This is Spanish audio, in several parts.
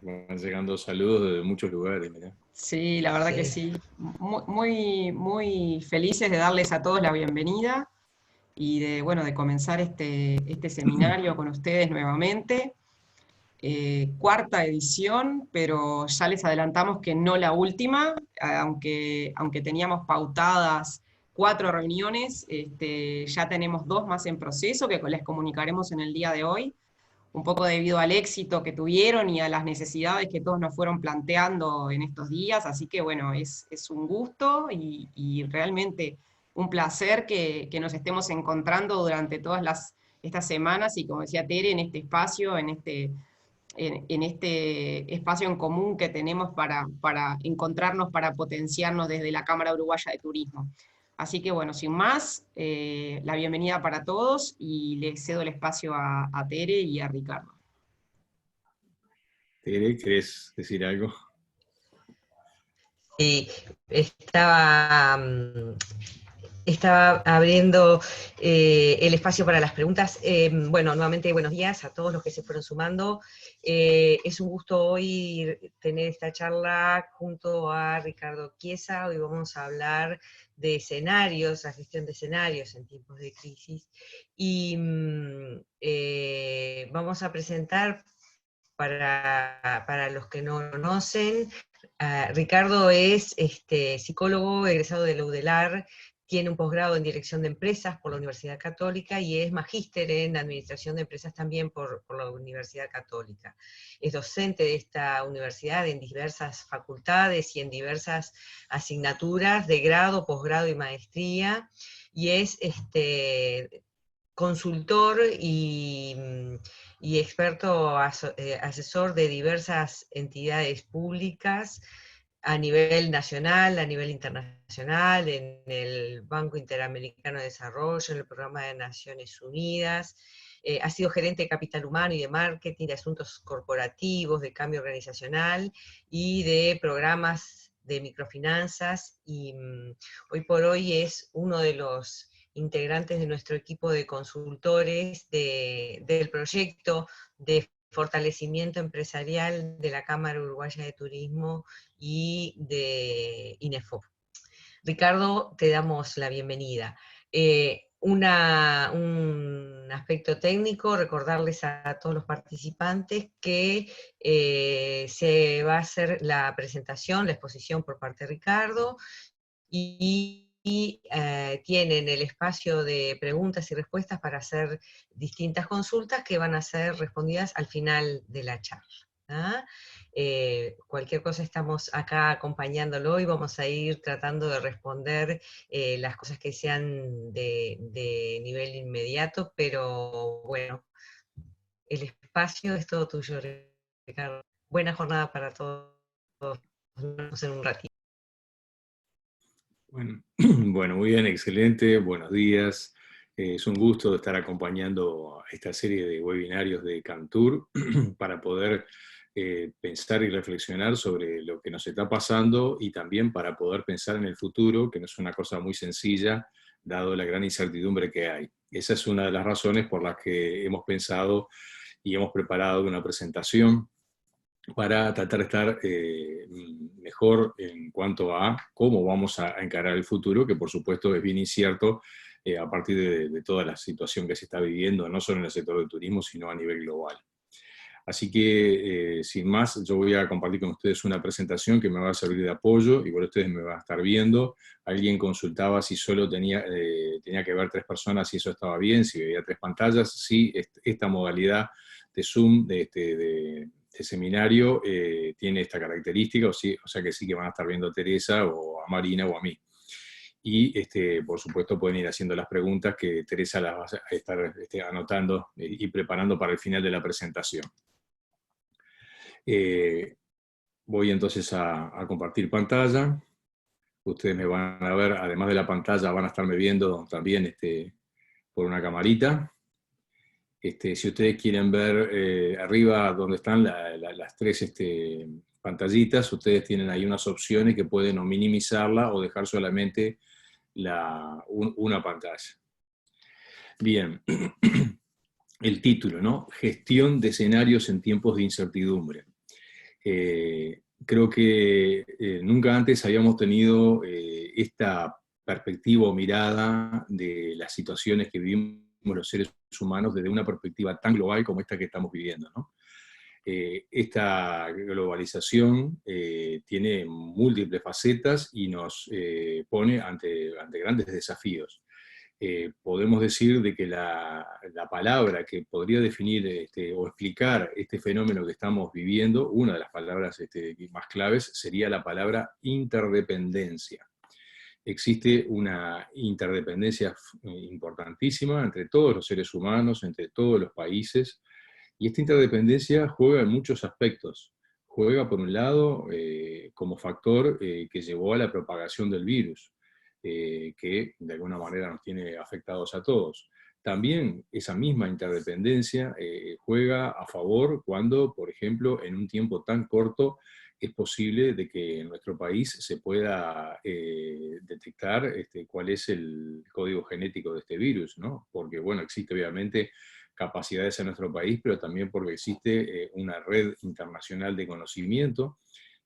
van llegando saludos de muchos lugares, mirá. Sí, la verdad que Sí. sí. Muy felices de darles a todos la bienvenida y de comenzar este seminario con ustedes nuevamente. Cuarta edición, pero ya les adelantamos que no la última, aunque teníamos pautadas 4 reuniones, ya tenemos 2 más en proceso que les comunicaremos en el día de hoy, un poco debido al éxito que tuvieron y a las necesidades que todos nos fueron planteando en estos días, así que bueno, es un gusto y realmente un placer que nos estemos encontrando durante todas estas semanas y como decía Tere, en este espacio, en este espacio en común que tenemos para encontrarnos, para potenciarnos desde la Cámara Uruguaya de Turismo. Así que bueno, sin más, la bienvenida para todos y le cedo el espacio a Tere y a Ricardo. Tere, ¿querés decir algo? Sí, estaba, estaba abriendo el espacio para las preguntas. Bueno, nuevamente buenos días a todos los que se fueron sumando. Es un gusto hoy tener esta charla junto a Ricardo Chiesa. Hoy vamos a hablar de escenarios, la gestión de escenarios en tiempos de crisis. Y vamos a presentar para los que no lo conocen. Ricardo es psicólogo egresado de la UDELAR, tiene un posgrado en Dirección de Empresas por la Universidad Católica y es magíster en Administración de Empresas también por la Universidad Católica. Es docente de esta universidad en diversas facultades y en diversas asignaturas de grado, posgrado y maestría, y es consultor y experto asesor de diversas entidades públicas a nivel nacional, a nivel internacional, en el Banco Interamericano de Desarrollo, en el Programa de Naciones Unidas. Ha sido gerente de capital humano y de marketing, de asuntos corporativos, de cambio organizacional y de programas de microfinanzas, y hoy por hoy es uno de los integrantes de nuestro equipo de consultores del proyecto de fortalecimiento empresarial de la Cámara Uruguaya de Turismo y de INEFOP. Ricardo, te damos la bienvenida. Un aspecto técnico, recordarles a todos los participantes que se va a hacer la presentación, la exposición por parte de Ricardo, y tienen el espacio de preguntas y respuestas para hacer distintas consultas que van a ser respondidas al final de la charla. Cualquier cosa estamos acá acompañándolo y vamos a ir tratando de responder las cosas que sean de nivel inmediato, pero bueno, el espacio es todo tuyo, Ricardo. Buena jornada para todos. Nos vemos en un ratito. Bueno, bueno, muy bien, excelente, buenos días. Es un gusto estar acompañando a esta serie de webinarios de Cantur para poder pensar y reflexionar sobre lo que nos está pasando y también para poder pensar en el futuro, que no es una cosa muy sencilla, dado la gran incertidumbre que hay. Esa es una de las razones por las que hemos pensado y hemos preparado una presentación para tratar de estar mejor en cuanto a cómo vamos a encarar el futuro, que por supuesto es bien incierto a partir de toda la situación que se está viviendo, no solo en el sector del turismo, sino a nivel global. Así que, sin más, yo voy a compartir con ustedes una presentación que me va a servir de apoyo, igual ustedes me van a estar viendo. Alguien consultaba si solo tenía que ver 3 personas, si eso estaba bien, si veía 3 pantallas. Sí, esta modalidad de Zoom, de seminario, tiene esta característica, o sea que sí que van a estar viendo a Teresa, o a Marina, o a mí. Y por supuesto pueden ir haciendo las preguntas que Teresa las va a estar anotando y preparando para el final de la presentación. Voy entonces a compartir pantalla. Ustedes me van a ver, además de la pantalla, van a estarme viendo también por una camarita. Si ustedes quieren ver arriba donde están las 3 pantallitas, ustedes tienen ahí unas opciones que pueden o minimizarla o dejar solamente una pantalla. Bien, el título, ¿no? Gestión de escenarios en tiempos de incertidumbre. Creo que nunca antes habíamos tenido esta perspectiva o mirada de las situaciones que vivimos los seres humanos desde una perspectiva tan global como esta que estamos viviendo, ¿no? Esta globalización tiene múltiples facetas y nos pone ante grandes desafíos. Podemos decir de que la palabra que podría definir o explicar este fenómeno que estamos viviendo, una de las palabras más claves, sería la palabra interdependencia. Existe una interdependencia importantísima entre todos los seres humanos, entre todos los países, y esta interdependencia juega en muchos aspectos. Juega, por un lado, como factor que llevó a la propagación del virus, que de alguna manera nos tiene afectados a todos. También esa misma interdependencia juega a favor cuando, por ejemplo, en un tiempo tan corto es posible de que en nuestro país se pueda detectar cuál es el código genético de este virus, ¿no? Porque, bueno, existe obviamente capacidades en nuestro país, pero también porque existe una red internacional de conocimiento,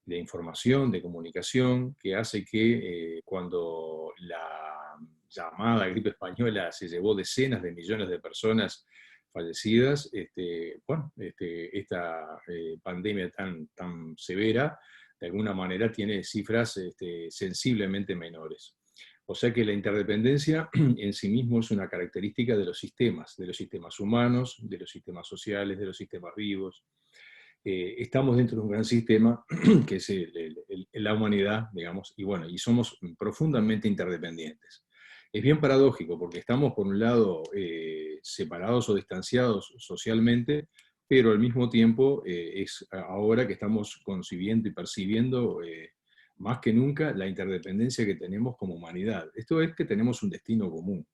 de información, de comunicación, que hace que cuando la llamada gripe española se llevó decenas de millones de personas fallecidas, esta pandemia tan severa, de alguna manera tiene cifras sensiblemente menores. O sea que la interdependencia en sí mismo es una característica de los sistemas humanos, de los sistemas sociales, de los sistemas vivos. Estamos dentro de un gran sistema que es la humanidad, digamos, y bueno, y somos profundamente interdependientes. Es bien paradójico porque estamos, por un lado, separados o distanciados socialmente, pero al mismo tiempo es ahora que estamos concibiendo y percibiendo más que nunca la interdependencia que tenemos como humanidad. Esto es que tenemos un destino común.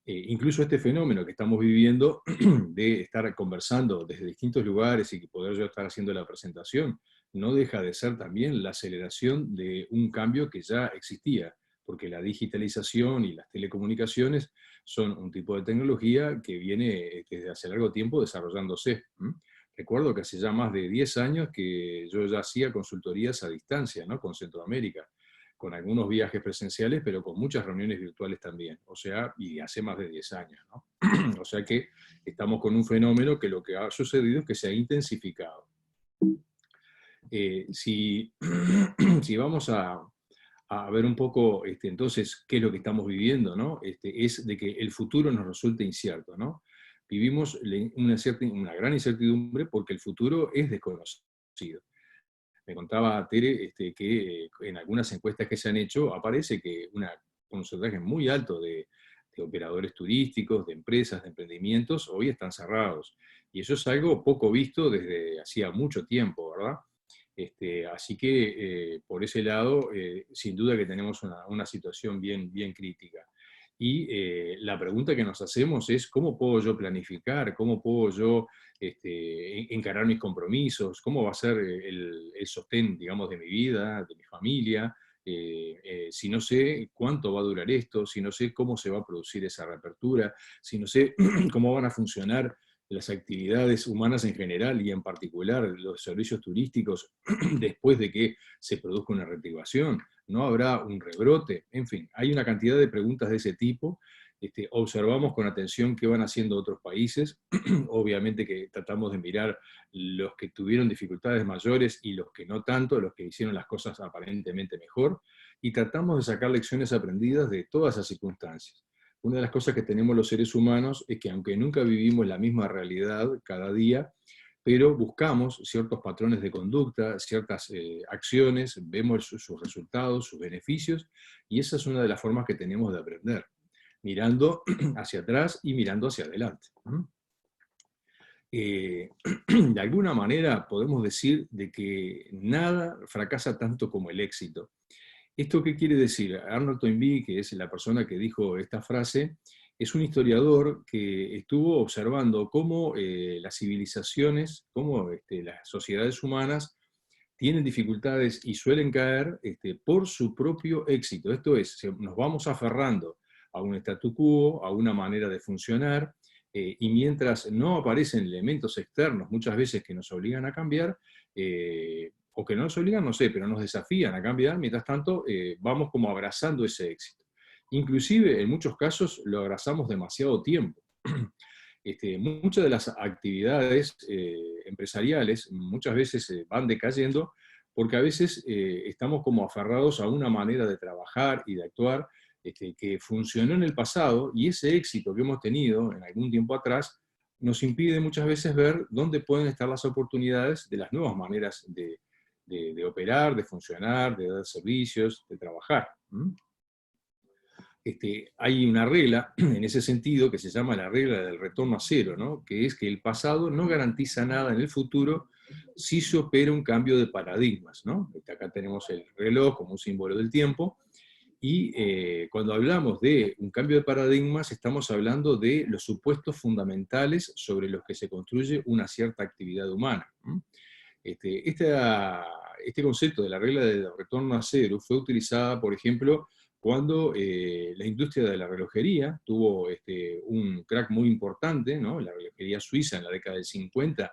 Incluso este fenómeno que estamos viviendo de estar conversando desde distintos lugares y poder yo estar haciendo la presentación, no deja de ser también la aceleración de un cambio que ya existía, porque la digitalización y las telecomunicaciones son un tipo de tecnología que viene desde hace largo tiempo desarrollándose. Recuerdo que hace ya más de 10 años que yo ya hacía consultorías a distancia, ¿no? Con Centroamérica, con algunos viajes presenciales, pero con muchas reuniones virtuales también, o sea, y hace más de 10 años, ¿no? O sea que estamos con un fenómeno que lo que ha sucedido es que se ha intensificado. Si vamos a ver un poco, entonces, qué es lo que estamos viviendo, ¿no? Es de que el futuro nos resulta incierto, ¿no? Vivimos una gran incertidumbre porque el futuro es desconocido. Me contaba Tere que en algunas encuestas que se han hecho aparece que un porcentaje muy alto de operadores turísticos, de empresas, de emprendimientos, hoy están cerrados. Y eso es algo poco visto desde hacía mucho tiempo, ¿verdad? Así que por ese lado, sin duda que tenemos una situación bien crítica. Y la pregunta que nos hacemos es, ¿cómo puedo yo planificar? ¿Cómo puedo yo encarar mis compromisos? ¿Cómo va a ser el sostén, digamos, de mi vida, de mi familia? Si no sé cuánto va a durar esto, si no sé cómo se va a producir esa reapertura, si no sé cómo van a funcionar las actividades humanas en general y en particular los servicios turísticos después de que se produzca una reactivación, ¿no habrá un rebrote? En fin, hay una cantidad de preguntas de ese tipo. Observamos con atención qué van haciendo otros países, obviamente que tratamos de mirar los que tuvieron dificultades mayores y los que no tanto, los que hicieron las cosas aparentemente mejor, y tratamos de sacar lecciones aprendidas de todas esas circunstancias. Una de las cosas que tenemos los seres humanos es que aunque nunca vivimos la misma realidad cada día, pero buscamos ciertos patrones de conducta, ciertas acciones, vemos sus resultados, sus beneficios, y esa es una de las formas que tenemos de aprender, mirando hacia atrás y mirando hacia adelante. De alguna manera podemos decir de que nada fracasa tanto como el éxito. ¿Esto qué quiere decir? Arnold Toynbee, que es la persona que dijo esta frase, es un historiador que estuvo observando cómo las civilizaciones, cómo las sociedades humanas tienen dificultades y suelen caer por su propio éxito. Esto es, nos vamos aferrando a un statu quo, a una manera de funcionar, y mientras no aparecen elementos externos, muchas veces que nos obligan a cambiar, o que no nos obligan, no sé, pero nos desafían a cambiar, mientras tanto vamos como abrazando ese éxito. Inclusive, en muchos casos, lo abrazamos demasiado tiempo. Muchas de las actividades empresariales muchas veces van decayendo porque a veces estamos como aferrados a una manera de trabajar y de actuar que funcionó en el pasado, y ese éxito que hemos tenido en algún tiempo atrás nos impide muchas veces ver dónde pueden estar las oportunidades de las nuevas maneras de operar, de funcionar, de dar servicios, de trabajar. Hay una regla en ese sentido que se llama la regla del retorno a cero, ¿no? Que es que el pasado no garantiza nada en el futuro si se opera un cambio de paradigmas, ¿no? Acá tenemos el reloj como un símbolo del tiempo, y cuando hablamos de un cambio de paradigmas estamos hablando de los supuestos fundamentales sobre los que se construye una cierta actividad humana. Este concepto de la regla del retorno a cero fue utilizada, por ejemplo, cuando la industria de la relojería tuvo un crack muy importante, ¿no? La relojería suiza en la década del 50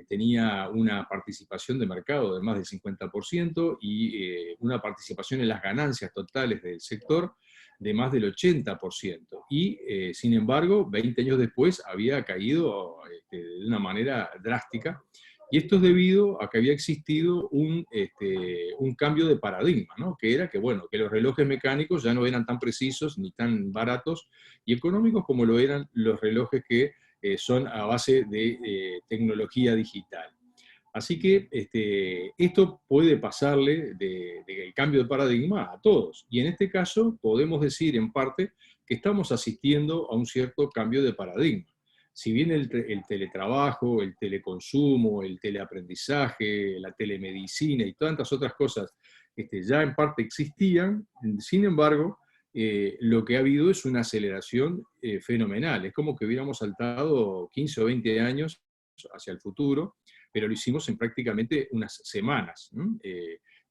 tenía una participación de mercado de más del 50% y una participación en las ganancias totales del sector de más del 80%. Y, sin embargo, 20 años después había caído de una manera drástica. Y esto es debido a que había existido un cambio de paradigma, ¿no? Que era que, bueno, que los relojes mecánicos ya no eran tan precisos ni tan baratos y económicos como lo eran los relojes que son a base de tecnología digital. Así que esto puede pasarle del cambio de paradigma a todos. Y en este caso podemos decir en parte que estamos asistiendo a un cierto cambio de paradigma. Si bien el teletrabajo, el teleconsumo, el teleaprendizaje, la telemedicina y tantas otras cosas ya en parte existían, sin embargo, lo que ha habido es una aceleración fenomenal. Es como que hubiéramos saltado 15 o 20 años hacia el futuro, pero lo hicimos en prácticamente unas semanas.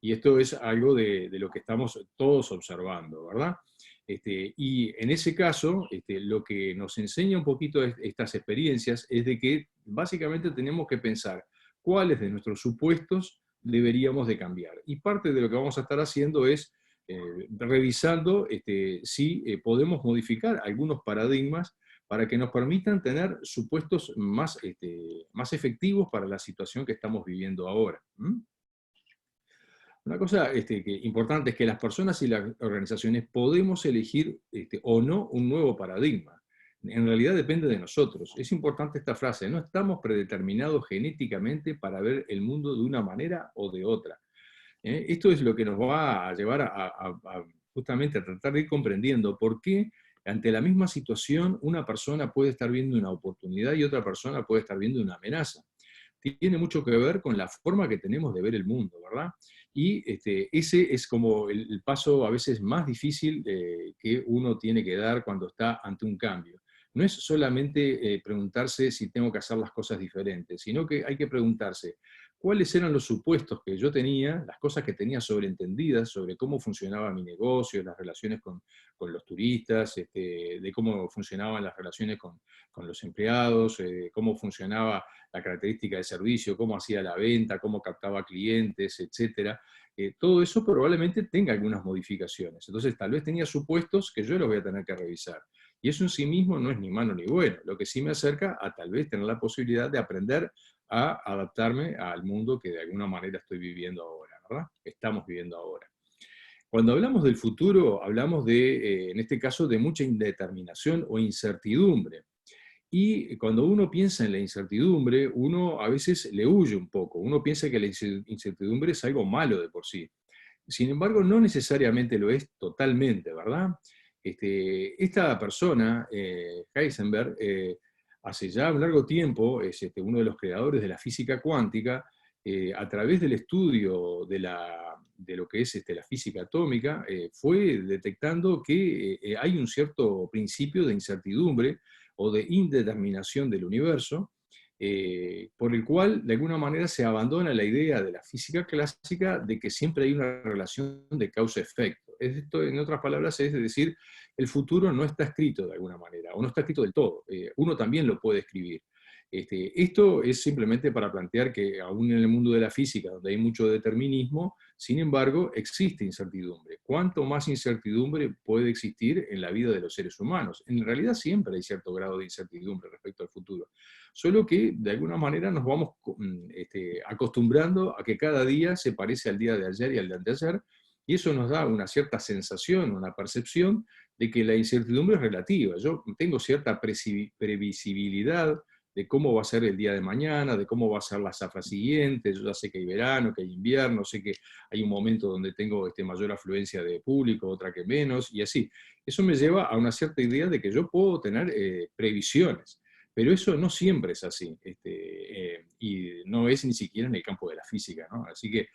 Y esto es algo de lo que estamos todos observando, ¿verdad? Y en ese caso, lo que nos enseña un poquito estas experiencias es de que básicamente tenemos que pensar cuáles de nuestros supuestos deberíamos de cambiar. Y parte de lo que vamos a estar haciendo es revisando si podemos modificar algunos paradigmas para que nos permitan tener supuestos más efectivos para la situación que estamos viviendo ahora. Una cosa importante es que las personas y las organizaciones podemos elegir o no un nuevo paradigma. En realidad depende de nosotros. Es importante esta frase: no estamos predeterminados genéticamente para ver el mundo de una manera o de otra. Esto es lo que nos va a llevar justamente a tratar de ir comprendiendo por qué ante la misma situación una persona puede estar viendo una oportunidad y otra persona puede estar viendo una amenaza. Tiene mucho que ver con la forma que tenemos de ver el mundo, ¿verdad? Y ese es como el paso a veces más difícil que uno tiene que dar cuando está ante un cambio. No es solamente preguntarse si tengo que hacer las cosas diferentes, sino que hay que preguntarse cuáles eran los supuestos que yo tenía, las cosas que tenía sobreentendidas sobre cómo funcionaba mi negocio, las relaciones con los turistas, de cómo funcionaban las relaciones con los empleados, cómo funcionaba la característica del servicio, cómo hacía la venta, cómo captaba clientes, etc. Todo eso probablemente tenga algunas modificaciones. Entonces tal vez tenía supuestos que yo los voy a tener que revisar. Y eso en sí mismo no es ni malo ni bueno. Lo que sí me acerca a tal vez tener la posibilidad de aprender a adaptarme al mundo que de alguna manera estoy viviendo ahora, ¿verdad? Estamos viviendo ahora. Cuando hablamos del futuro, hablamos de, en este caso, de mucha indeterminación o incertidumbre. Y cuando uno piensa en la incertidumbre, uno a veces le huye un poco. Uno piensa que la incertidumbre es algo malo de por sí. Sin embargo, no necesariamente lo es totalmente, ¿verdad? Esta persona, Heisenberg, hace ya un largo tiempo es uno de los creadores de la física cuántica. A través del estudio de lo que es la física atómica, fue detectando que hay un cierto principio de incertidumbre o de indeterminación del universo, por el cual de alguna manera se abandona la idea de la física clásica de que siempre hay una relación de causa-efecto. Esto, en otras palabras, es decir, el futuro no está escrito de alguna manera, o no está escrito del todo. Uno también lo puede escribir. Esto es simplemente para plantear que aún en el mundo de la física, donde hay mucho determinismo, sin embargo, existe incertidumbre. ¿Cuánto más incertidumbre puede existir en la vida de los seres humanos? En realidad siempre hay cierto grado de incertidumbre respecto al futuro, solo que de alguna manera nos vamos acostumbrando a que cada día se parece al día de ayer y al de anteayer, y eso nos da una cierta sensación, una percepción de que la incertidumbre es relativa. Yo tengo cierta previsibilidad de cómo va a ser el día de mañana, de cómo va a ser la zafra siguiente. Yo ya sé que hay verano, que hay invierno, sé que hay un momento donde tengo mayor afluencia de público, otra que menos, y así. Eso me lleva a una cierta idea de que yo puedo tener previsiones, pero eso no siempre es así, y no es ni siquiera en el campo de la física, ¿no? Así que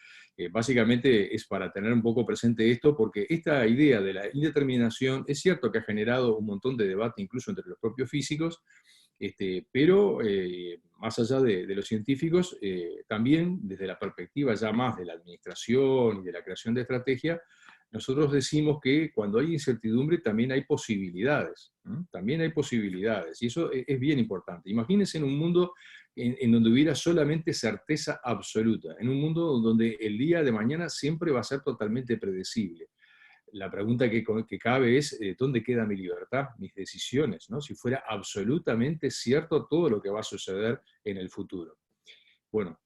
básicamente es para tener un poco presente esto, porque esta idea de la indeterminación es cierto que ha generado un montón de debate incluso entre los propios físicos, pero más allá de los científicos, también desde la perspectiva ya más de la administración y de la creación de estrategia, nosotros decimos que cuando hay incertidumbre también hay posibilidades, ¿no? También hay posibilidades, y eso es bien importante. Imagínense en un mundo en donde hubiera solamente certeza absoluta, en un mundo donde el día de mañana siempre va a ser totalmente predecible. La pregunta que cabe es, ¿dónde queda mi libertad, mis decisiones, ¿no? Si fuera absolutamente cierto todo lo que va a suceder en el futuro. Bueno,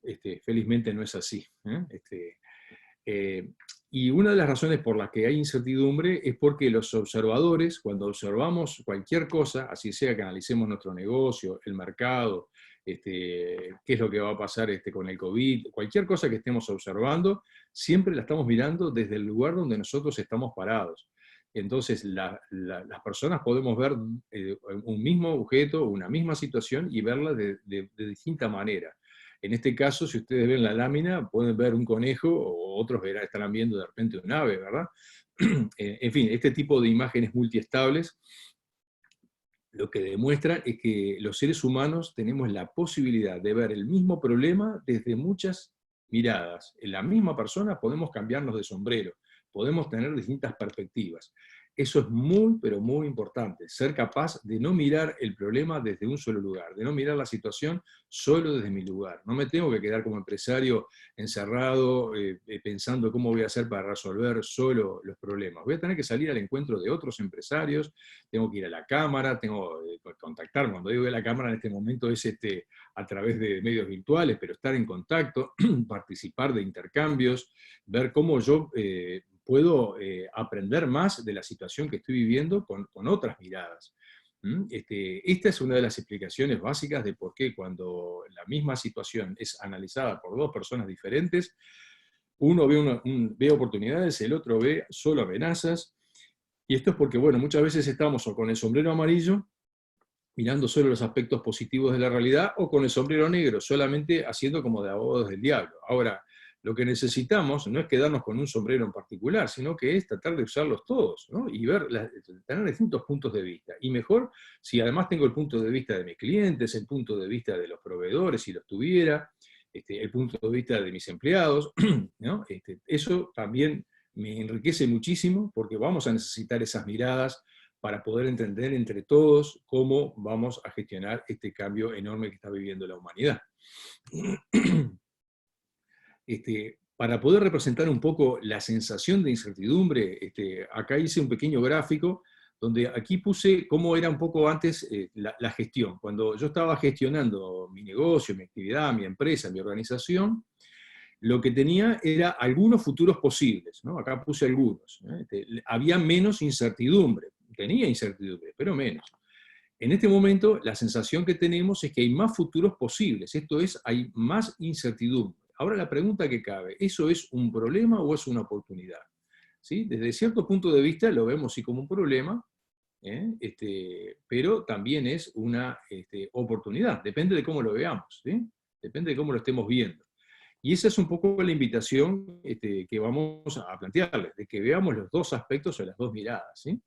felizmente no es así, ¿eh? Y una de las razones por las que hay incertidumbre es porque los observadores, cuando observamos cualquier cosa, así sea que analicemos nuestro negocio, el mercado, qué es lo que va a pasar con el COVID, cualquier cosa que estemos observando, siempre la estamos mirando desde el lugar donde nosotros estamos parados. Entonces, las personas podemos ver un mismo objeto, una misma situación y verla de distinta manera. En este caso, si ustedes ven la lámina, pueden ver un conejo, o otros estarán viendo de repente un ave, ¿verdad? En fin, este tipo de imágenes multiestables lo que demuestra es que los seres humanos tenemos la posibilidad de ver el mismo problema desde muchas miradas. En la misma persona podemos cambiarnos de sombrero, podemos tener distintas perspectivas. Eso es muy, pero muy importante, ser capaz de no mirar el problema desde un solo lugar, de no mirar la situación solo desde mi lugar. No me tengo que quedar como empresario encerrado pensando cómo voy a hacer para resolver solo los problemas. Voy a tener que salir al encuentro de otros empresarios, tengo que ir a la cámara, tengo que contactarme. Cuando digo de la cámara en este momento es a través de medios virtuales, pero estar en contacto, participar de intercambios, ver cómo yo puedo aprender más de la situación que estoy viviendo con otras miradas. Esta es una de las explicaciones básicas de por qué cuando la misma situación es analizada por dos personas diferentes, uno ve oportunidades, el otro ve solo amenazas. Y esto es porque, bueno, muchas veces estamos o con el sombrero amarillo, mirando solo los aspectos positivos de la realidad, o con el sombrero negro, solamente haciendo como de abogados del diablo. Ahora, lo que necesitamos no es quedarnos con un sombrero en particular, sino que es tratar de usarlos todos, ¿no? Y tener distintos puntos de vista. Y mejor si además tengo el punto de vista de mis clientes, el punto de vista de los proveedores, si los tuviera, el punto de vista de mis empleados, ¿no? Eso también me enriquece muchísimo porque vamos a necesitar esas miradas para poder entender entre todos cómo vamos a gestionar este cambio enorme que está viviendo la humanidad. Para poder representar un poco la sensación de incertidumbre, acá hice un pequeño gráfico donde aquí puse cómo era un poco antes la gestión. Cuando yo estaba gestionando mi negocio, mi actividad, mi empresa, mi organización, lo que tenía era algunos futuros posibles, ¿no? Acá puse algunos. Había menos incertidumbre, tenía incertidumbre, pero menos. En este momento, la sensación que tenemos es que hay más futuros posibles, esto es, hay más incertidumbre. Ahora la pregunta que cabe, ¿eso es un problema o es una oportunidad? ¿Sí? Desde cierto punto de vista lo vemos sí como un problema, pero también es una oportunidad, depende de cómo lo veamos, ¿sí? Depende de cómo lo estemos viendo. Y esa es un poco la invitación que vamos a plantearles, de que veamos los dos aspectos o las dos miradas, ¿sí?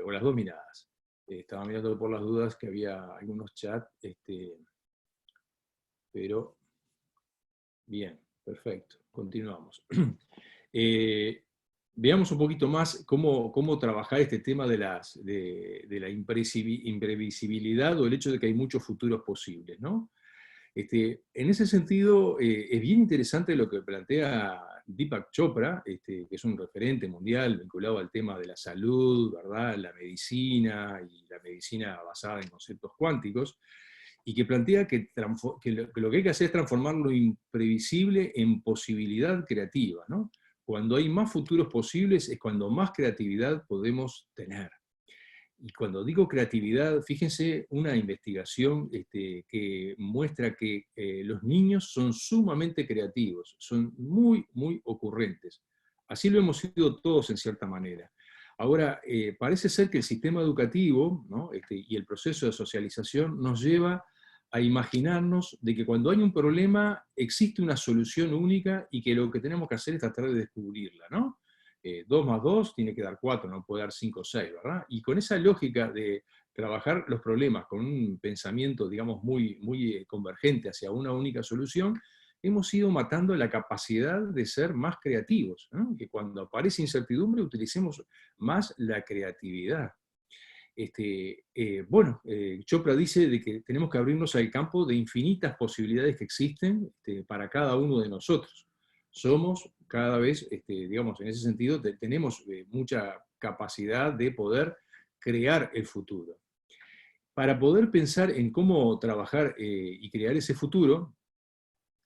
O las dos miradas. Estaba mirando por las dudas que había algunos chats, pero bien, perfecto, continuamos. veamos un poquito más cómo trabajar este tema de la imprevisibilidad o el hecho de que hay muchos futuros posibles, ¿no? En ese sentido, es bien interesante lo que plantea Deepak Chopra, que es un referente mundial vinculado al tema de la salud, ¿verdad? La medicina y la medicina basada en conceptos cuánticos, y que plantea que lo que hay que hacer es transformar lo imprevisible en posibilidad creativa, ¿no? Cuando hay más futuros posibles es cuando más creatividad podemos tener. Y cuando digo creatividad, fíjense una investigación que muestra que los niños son sumamente creativos, son muy, muy ocurrentes. Así lo hemos sido todos en cierta manera. Ahora, parece ser que el sistema educativo, ¿no? Y el proceso de socialización nos lleva a imaginarnos de que cuando hay un problema existe una solución única y que lo que tenemos que hacer es tratar de descubrirla, ¿no? 2 más 2 tiene que dar 4, no puede dar 5 o 6, ¿verdad? Y con esa lógica de trabajar los problemas con un pensamiento, digamos, muy, muy convergente hacia una única solución, hemos ido matando la capacidad de ser más creativos, ¿no? Que cuando aparece incertidumbre utilicemos más la creatividad. Chopra dice de que tenemos que abrirnos al campo de infinitas posibilidades que existen para cada uno de nosotros. Somos cada vez, digamos, en ese sentido, tenemos mucha capacidad de poder crear el futuro. Para poder pensar en cómo trabajar y crear ese futuro,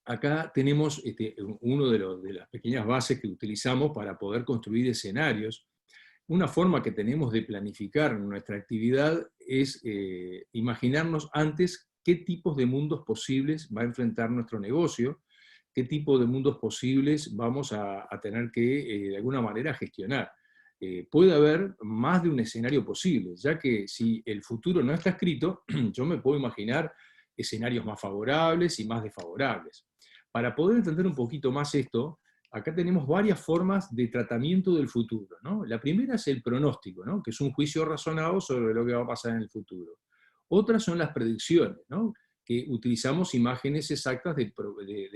acá tenemos uno de las pequeñas bases que utilizamos para poder construir escenarios. Una forma que tenemos de planificar nuestra actividad es imaginarnos antes qué tipos de mundos posibles va a enfrentar nuestro negocio, qué tipo de mundos posibles vamos a tener que, de alguna manera, gestionar. Puede haber más de un escenario posible, ya que si el futuro no está escrito, yo me puedo imaginar escenarios más favorables y más desfavorables. Para poder entender un poquito más esto, acá tenemos varias formas de tratamiento del futuro, ¿no? La primera es el pronóstico, ¿no? Que es un juicio razonado sobre lo que va a pasar en el futuro. Otras son las predicciones, ¿no? Que utilizamos imágenes exactas de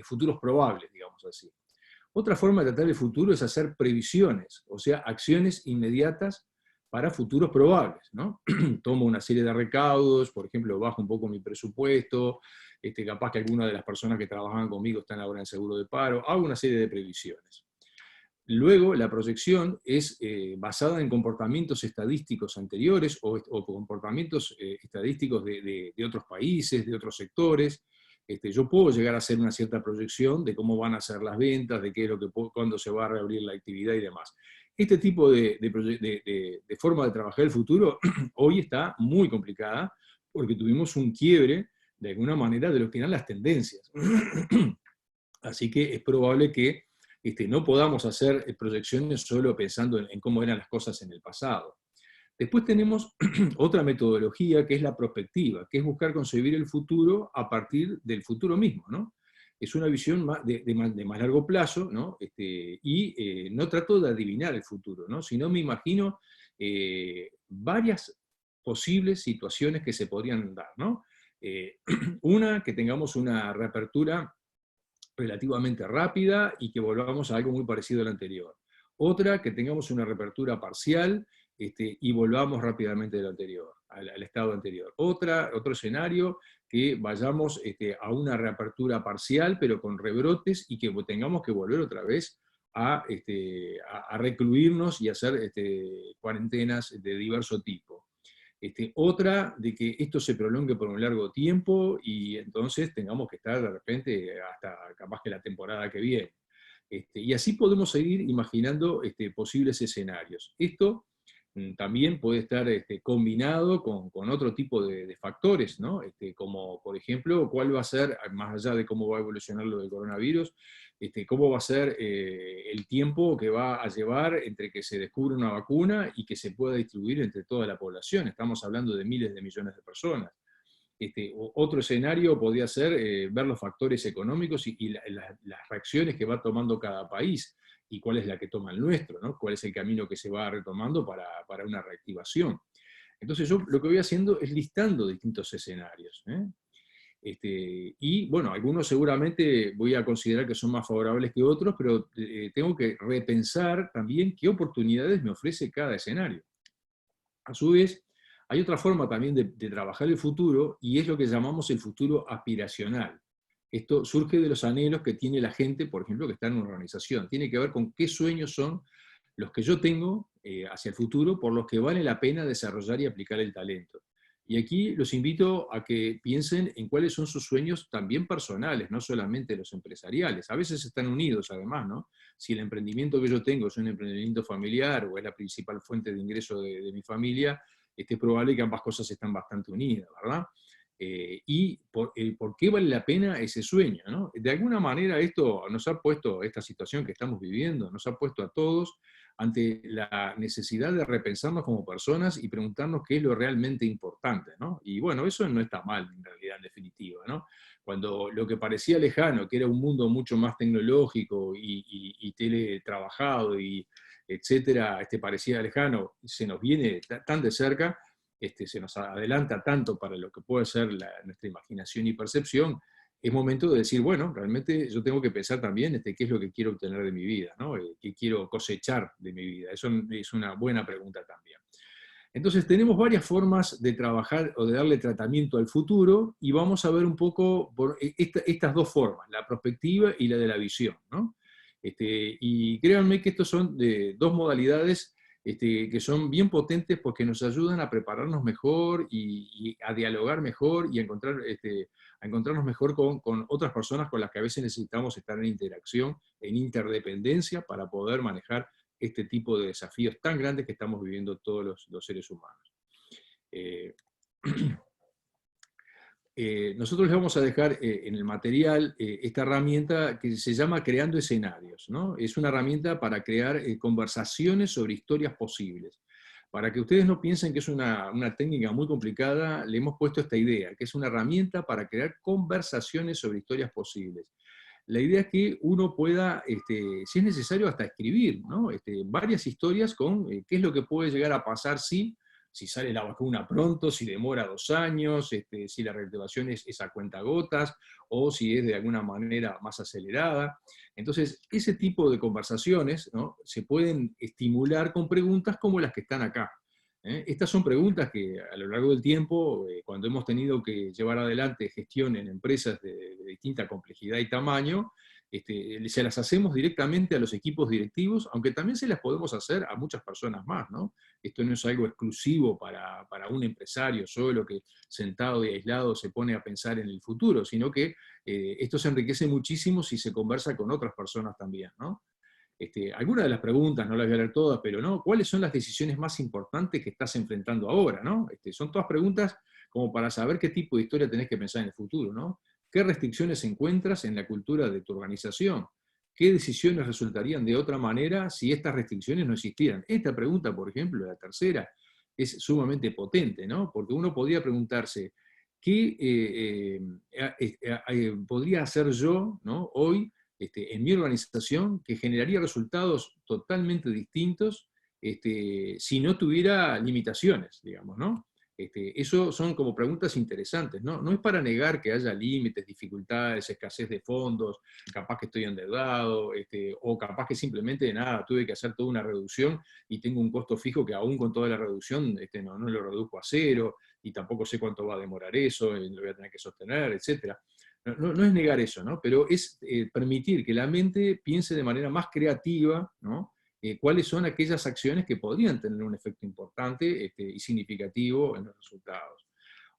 futuros probables, digamos así. Otra forma de tratar el futuro es hacer previsiones, o sea, acciones inmediatas para futuros probables, ¿no? Tomo una serie de recaudos, por ejemplo, bajo un poco mi presupuesto, capaz que alguna de las personas que trabajan conmigo están ahora en seguro de paro, hago una serie de previsiones. Luego, la proyección es basada en comportamientos estadísticos anteriores o comportamientos estadísticos de otros países, de otros sectores. Yo puedo llegar a hacer una cierta proyección de cómo van a ser las ventas, de qué es lo que cuándo se va a reabrir la actividad y demás. Este tipo de forma de trabajar el futuro hoy está muy complicada porque tuvimos un quiebre, de alguna manera, de lo que eran las tendencias. Así que es probable que no podamos hacer proyecciones solo pensando en cómo eran las cosas en el pasado. Después tenemos otra metodología que es la prospectiva, que es buscar concebir el futuro a partir del futuro mismo, ¿no? Es una visión de más largo plazo, ¿no? Y no trato de adivinar el futuro, ¿no? Sino me imagino varias posibles situaciones que se podrían dar, ¿no? Una, que tengamos una reapertura relativamente rápida y que volvamos a algo muy parecido al anterior. Otra, que tengamos una reapertura parcial y volvamos rápidamente del anterior, al estado anterior. Otro escenario, que vayamos a una reapertura parcial, pero con rebrotes, y que tengamos que volver otra vez a recluirnos y hacer cuarentenas de diverso tipo. Otra, de que esto se prolongue por un largo tiempo y entonces tengamos que estar de repente hasta capaz que la temporada que viene. Y así podemos seguir imaginando posibles escenarios. Esto también puede estar combinado con otro tipo de factores, ¿no? Como por ejemplo, cuál va a ser, más allá de cómo va a evolucionar lo del coronavirus, cómo va a ser el tiempo que va a llevar entre que se descubre una vacuna y que se pueda distribuir entre toda la población. Estamos hablando de miles de millones de personas. Otro escenario podría ser ver los factores económicos y las reacciones que va tomando cada país, y cuál es la que toma el nuestro, ¿no? Cuál es el camino que se va retomando para una reactivación. Entonces yo lo que voy haciendo es listando distintos escenarios, ¿eh? Y bueno, algunos seguramente voy a considerar que son más favorables que otros, pero tengo que repensar también qué oportunidades me ofrece cada escenario. A su vez, hay otra forma también de trabajar el futuro, y es lo que llamamos el futuro aspiracional. Esto surge de los anhelos que tiene la gente, por ejemplo, que está en una organización. Tiene que ver con qué sueños son los que yo tengo hacia el futuro, por los que vale la pena desarrollar y aplicar el talento. Y aquí los invito a que piensen en cuáles son sus sueños también personales, no solamente los empresariales. A veces están unidos, además, ¿no? Si el emprendimiento que yo tengo es un emprendimiento familiar o es la principal fuente de ingreso de mi familia, es probable que ambas cosas están bastante unidas, ¿verdad? Y por qué vale la pena ese sueño, ¿no? De alguna manera esto nos ha puesto, esta situación que estamos viviendo, nos ha puesto a todos ante la necesidad de repensarnos como personas y preguntarnos qué es lo realmente importante, ¿no? Y bueno, eso no está mal, en realidad, en definitiva, ¿no? Cuando lo que parecía lejano, que era un mundo mucho más tecnológico y teletrabajado, y etcétera, parecía lejano, se nos viene tan de cerca, se nos adelanta tanto para lo que puede ser nuestra imaginación y percepción, es momento de decir, bueno, realmente yo tengo que pensar también qué es lo que quiero obtener de mi vida, ¿no? ¿Qué quiero cosechar de mi vida? Eso es una buena pregunta también. Entonces tenemos varias formas de trabajar o de darle tratamiento al futuro, y vamos a ver un poco por estas dos formas, la prospectiva y la de la visión, ¿no? Y créanme que estos son dos modalidades que son bien potentes, porque nos ayudan a prepararnos mejor y a dialogar mejor y a encontrarnos mejor con otras personas con las que a veces necesitamos estar en interacción, en interdependencia, para poder manejar este tipo de desafíos tan grandes que estamos viviendo todos los seres humanos. Nosotros les vamos a dejar en el material esta herramienta que se llama Creando Escenarios, ¿no? Es una herramienta para crear conversaciones sobre historias posibles. Para que ustedes no piensen que es una técnica muy complicada, le hemos puesto esta idea, que es una herramienta para crear conversaciones sobre historias posibles. La idea es que uno pueda, si es necesario, hasta escribir, ¿no? Varias historias con qué es lo que puede llegar a pasar si sale la vacuna pronto, si demora 2 años, si la reactivación es a cuentagotas, o si es de alguna manera más acelerada. Entonces, ese tipo de conversaciones, ¿no?, se pueden estimular con preguntas como las que están acá. Estas son preguntas que a lo largo del tiempo, cuando hemos tenido que llevar adelante gestión en empresas de distinta complejidad y tamaño, se las hacemos directamente a los equipos directivos, aunque también se las podemos hacer a muchas personas más, ¿no? Esto no es algo exclusivo para un empresario solo que sentado y aislado se pone a pensar en el futuro, sino que esto se enriquece muchísimo si se conversa con otras personas también, ¿no? Algunas de las preguntas, no las voy a leer todas, pero ¿no? ¿Cuáles son las decisiones más importantes que estás enfrentando ahora, ¿no? Son todas preguntas como para saber qué tipo de historia tenés que pensar en el futuro, ¿no? ¿Qué restricciones encuentras en la cultura de tu organización? ¿Qué decisiones resultarían de otra manera si estas restricciones no existieran? Esta pregunta, por ejemplo, la tercera, es sumamente potente, ¿no? Porque uno podría preguntarse, ¿qué podría hacer yo, ¿no?, hoy, en mi organización, que generaría resultados totalmente distintos si no tuviera limitaciones, digamos, ¿no? Eso son como preguntas interesantes, ¿no? No es para negar que haya límites, dificultades, escasez de fondos, capaz que estoy endeudado, o capaz que simplemente, nada, tuve que hacer toda una reducción y tengo un costo fijo que aún con toda la reducción no lo reduzco a cero, y tampoco sé cuánto va a demorar eso, lo voy a tener que sostener, etc. No es negar eso, ¿no? Pero es permitir que la mente piense de manera más creativa, ¿no? Cuáles son aquellas acciones que podrían tener un efecto importante y significativo en los resultados.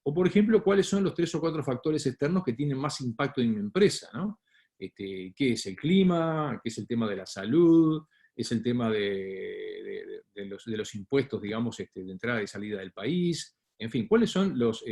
O, por ejemplo, cuáles son los 3 o 4 factores externos que tienen más impacto en mi empresa, ¿no? ¿Qué es el clima? ¿Qué es el tema de la salud? ¿Es el tema de los impuestos, digamos, de entrada y salida del país? En fin, ¿cuáles son los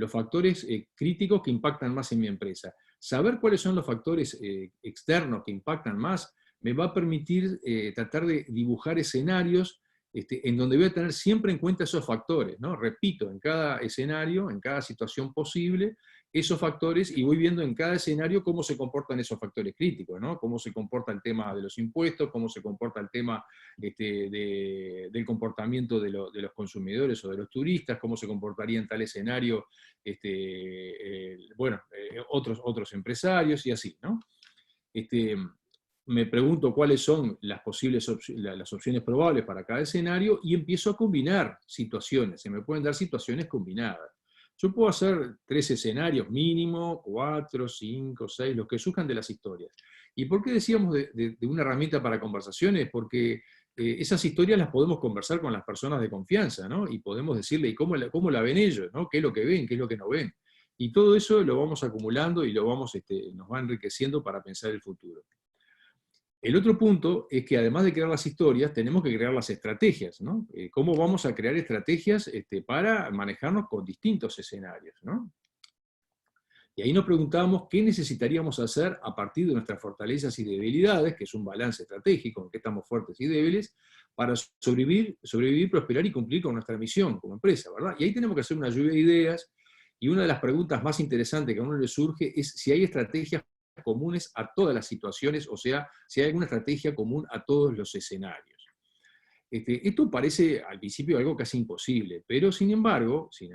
factores críticos que impactan más en mi empresa? Saber cuáles son los factores externos que impactan más me va a permitir tratar de dibujar escenarios en donde voy a tener siempre en cuenta esos factores, ¿no? Repito, en cada escenario, en cada situación posible, esos factores y voy viendo en cada escenario cómo se comportan esos factores críticos, ¿no? Cómo se comporta el tema de los impuestos, cómo se comporta el tema del comportamiento de los consumidores o de los turistas, cómo se comportaría en tal escenario otros empresarios y así, ¿no? Me pregunto cuáles son las las opciones probables para cada escenario y empiezo a combinar situaciones. Se me pueden dar situaciones combinadas. Yo puedo hacer 3 escenarios mínimo, 4, 5, 6, los que surjan de las historias. ¿Y por qué decíamos de una herramienta para conversaciones? Porque esas historias las podemos conversar con las personas de confianza, ¿no? Y podemos decirle, ¿y cómo la ven ellos? ¿No? ¿Qué es lo que ven? ¿Qué es lo que no ven? Y todo eso lo vamos acumulando y nos va enriqueciendo para pensar el futuro. El otro punto es que además de crear las historias, tenemos que crear las estrategias, ¿no? ¿Cómo vamos a crear estrategias para manejarnos con distintos escenarios, ¿no? Y ahí nos preguntábamos qué necesitaríamos hacer a partir de nuestras fortalezas y debilidades, que es un balance estratégico, en que estamos fuertes y débiles, para sobrevivir, prosperar y cumplir con nuestra misión como empresa, ¿verdad? Y ahí tenemos que hacer una lluvia de ideas, y una de las preguntas más interesantes que a uno le surge es si hay estrategias comunes a todas las situaciones, o sea, si hay alguna estrategia común a todos los escenarios. Esto parece al principio algo casi imposible, pero sin embargo, si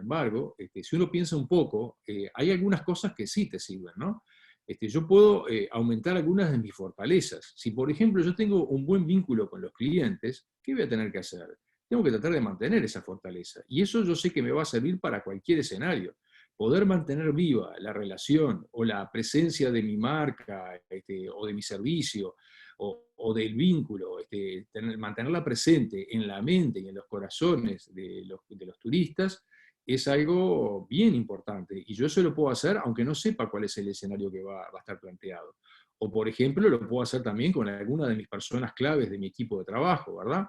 uno piensa un poco, hay algunas cosas que sí te sirven, ¿no? Yo puedo aumentar algunas de mis fortalezas. Si, por ejemplo, yo tengo un buen vínculo con los clientes, ¿qué voy a tener que hacer? Tengo que tratar de mantener esa fortaleza. Y eso yo sé que me va a servir para cualquier escenario. Poder mantener viva la relación o la presencia de mi marca o de mi servicio o del vínculo, mantenerla presente en la mente y en los corazones de los turistas, es algo bien importante. Y yo eso lo puedo hacer aunque no sepa cuál es el escenario que va a estar planteado. O, por ejemplo, lo puedo hacer también con alguna de mis personas claves de mi equipo de trabajo, ¿verdad?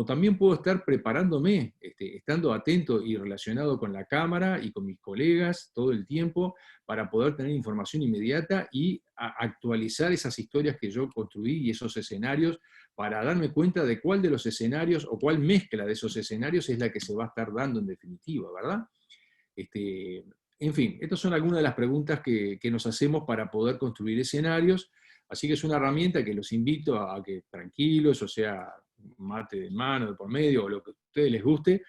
O también puedo estar preparándome, estando atento y relacionado con la cámara y con mis colegas todo el tiempo para poder tener información inmediata y actualizar esas historias que yo construí y esos escenarios para darme cuenta de cuál de los escenarios o cuál mezcla de esos escenarios es la que se va a estar dando en definitiva, ¿verdad? En fin, estas son algunas de las preguntas que nos hacemos para poder construir escenarios, así que es una herramienta que los invito a que tranquilos, o sea, mate de mano, de por medio, o lo que a ustedes les guste,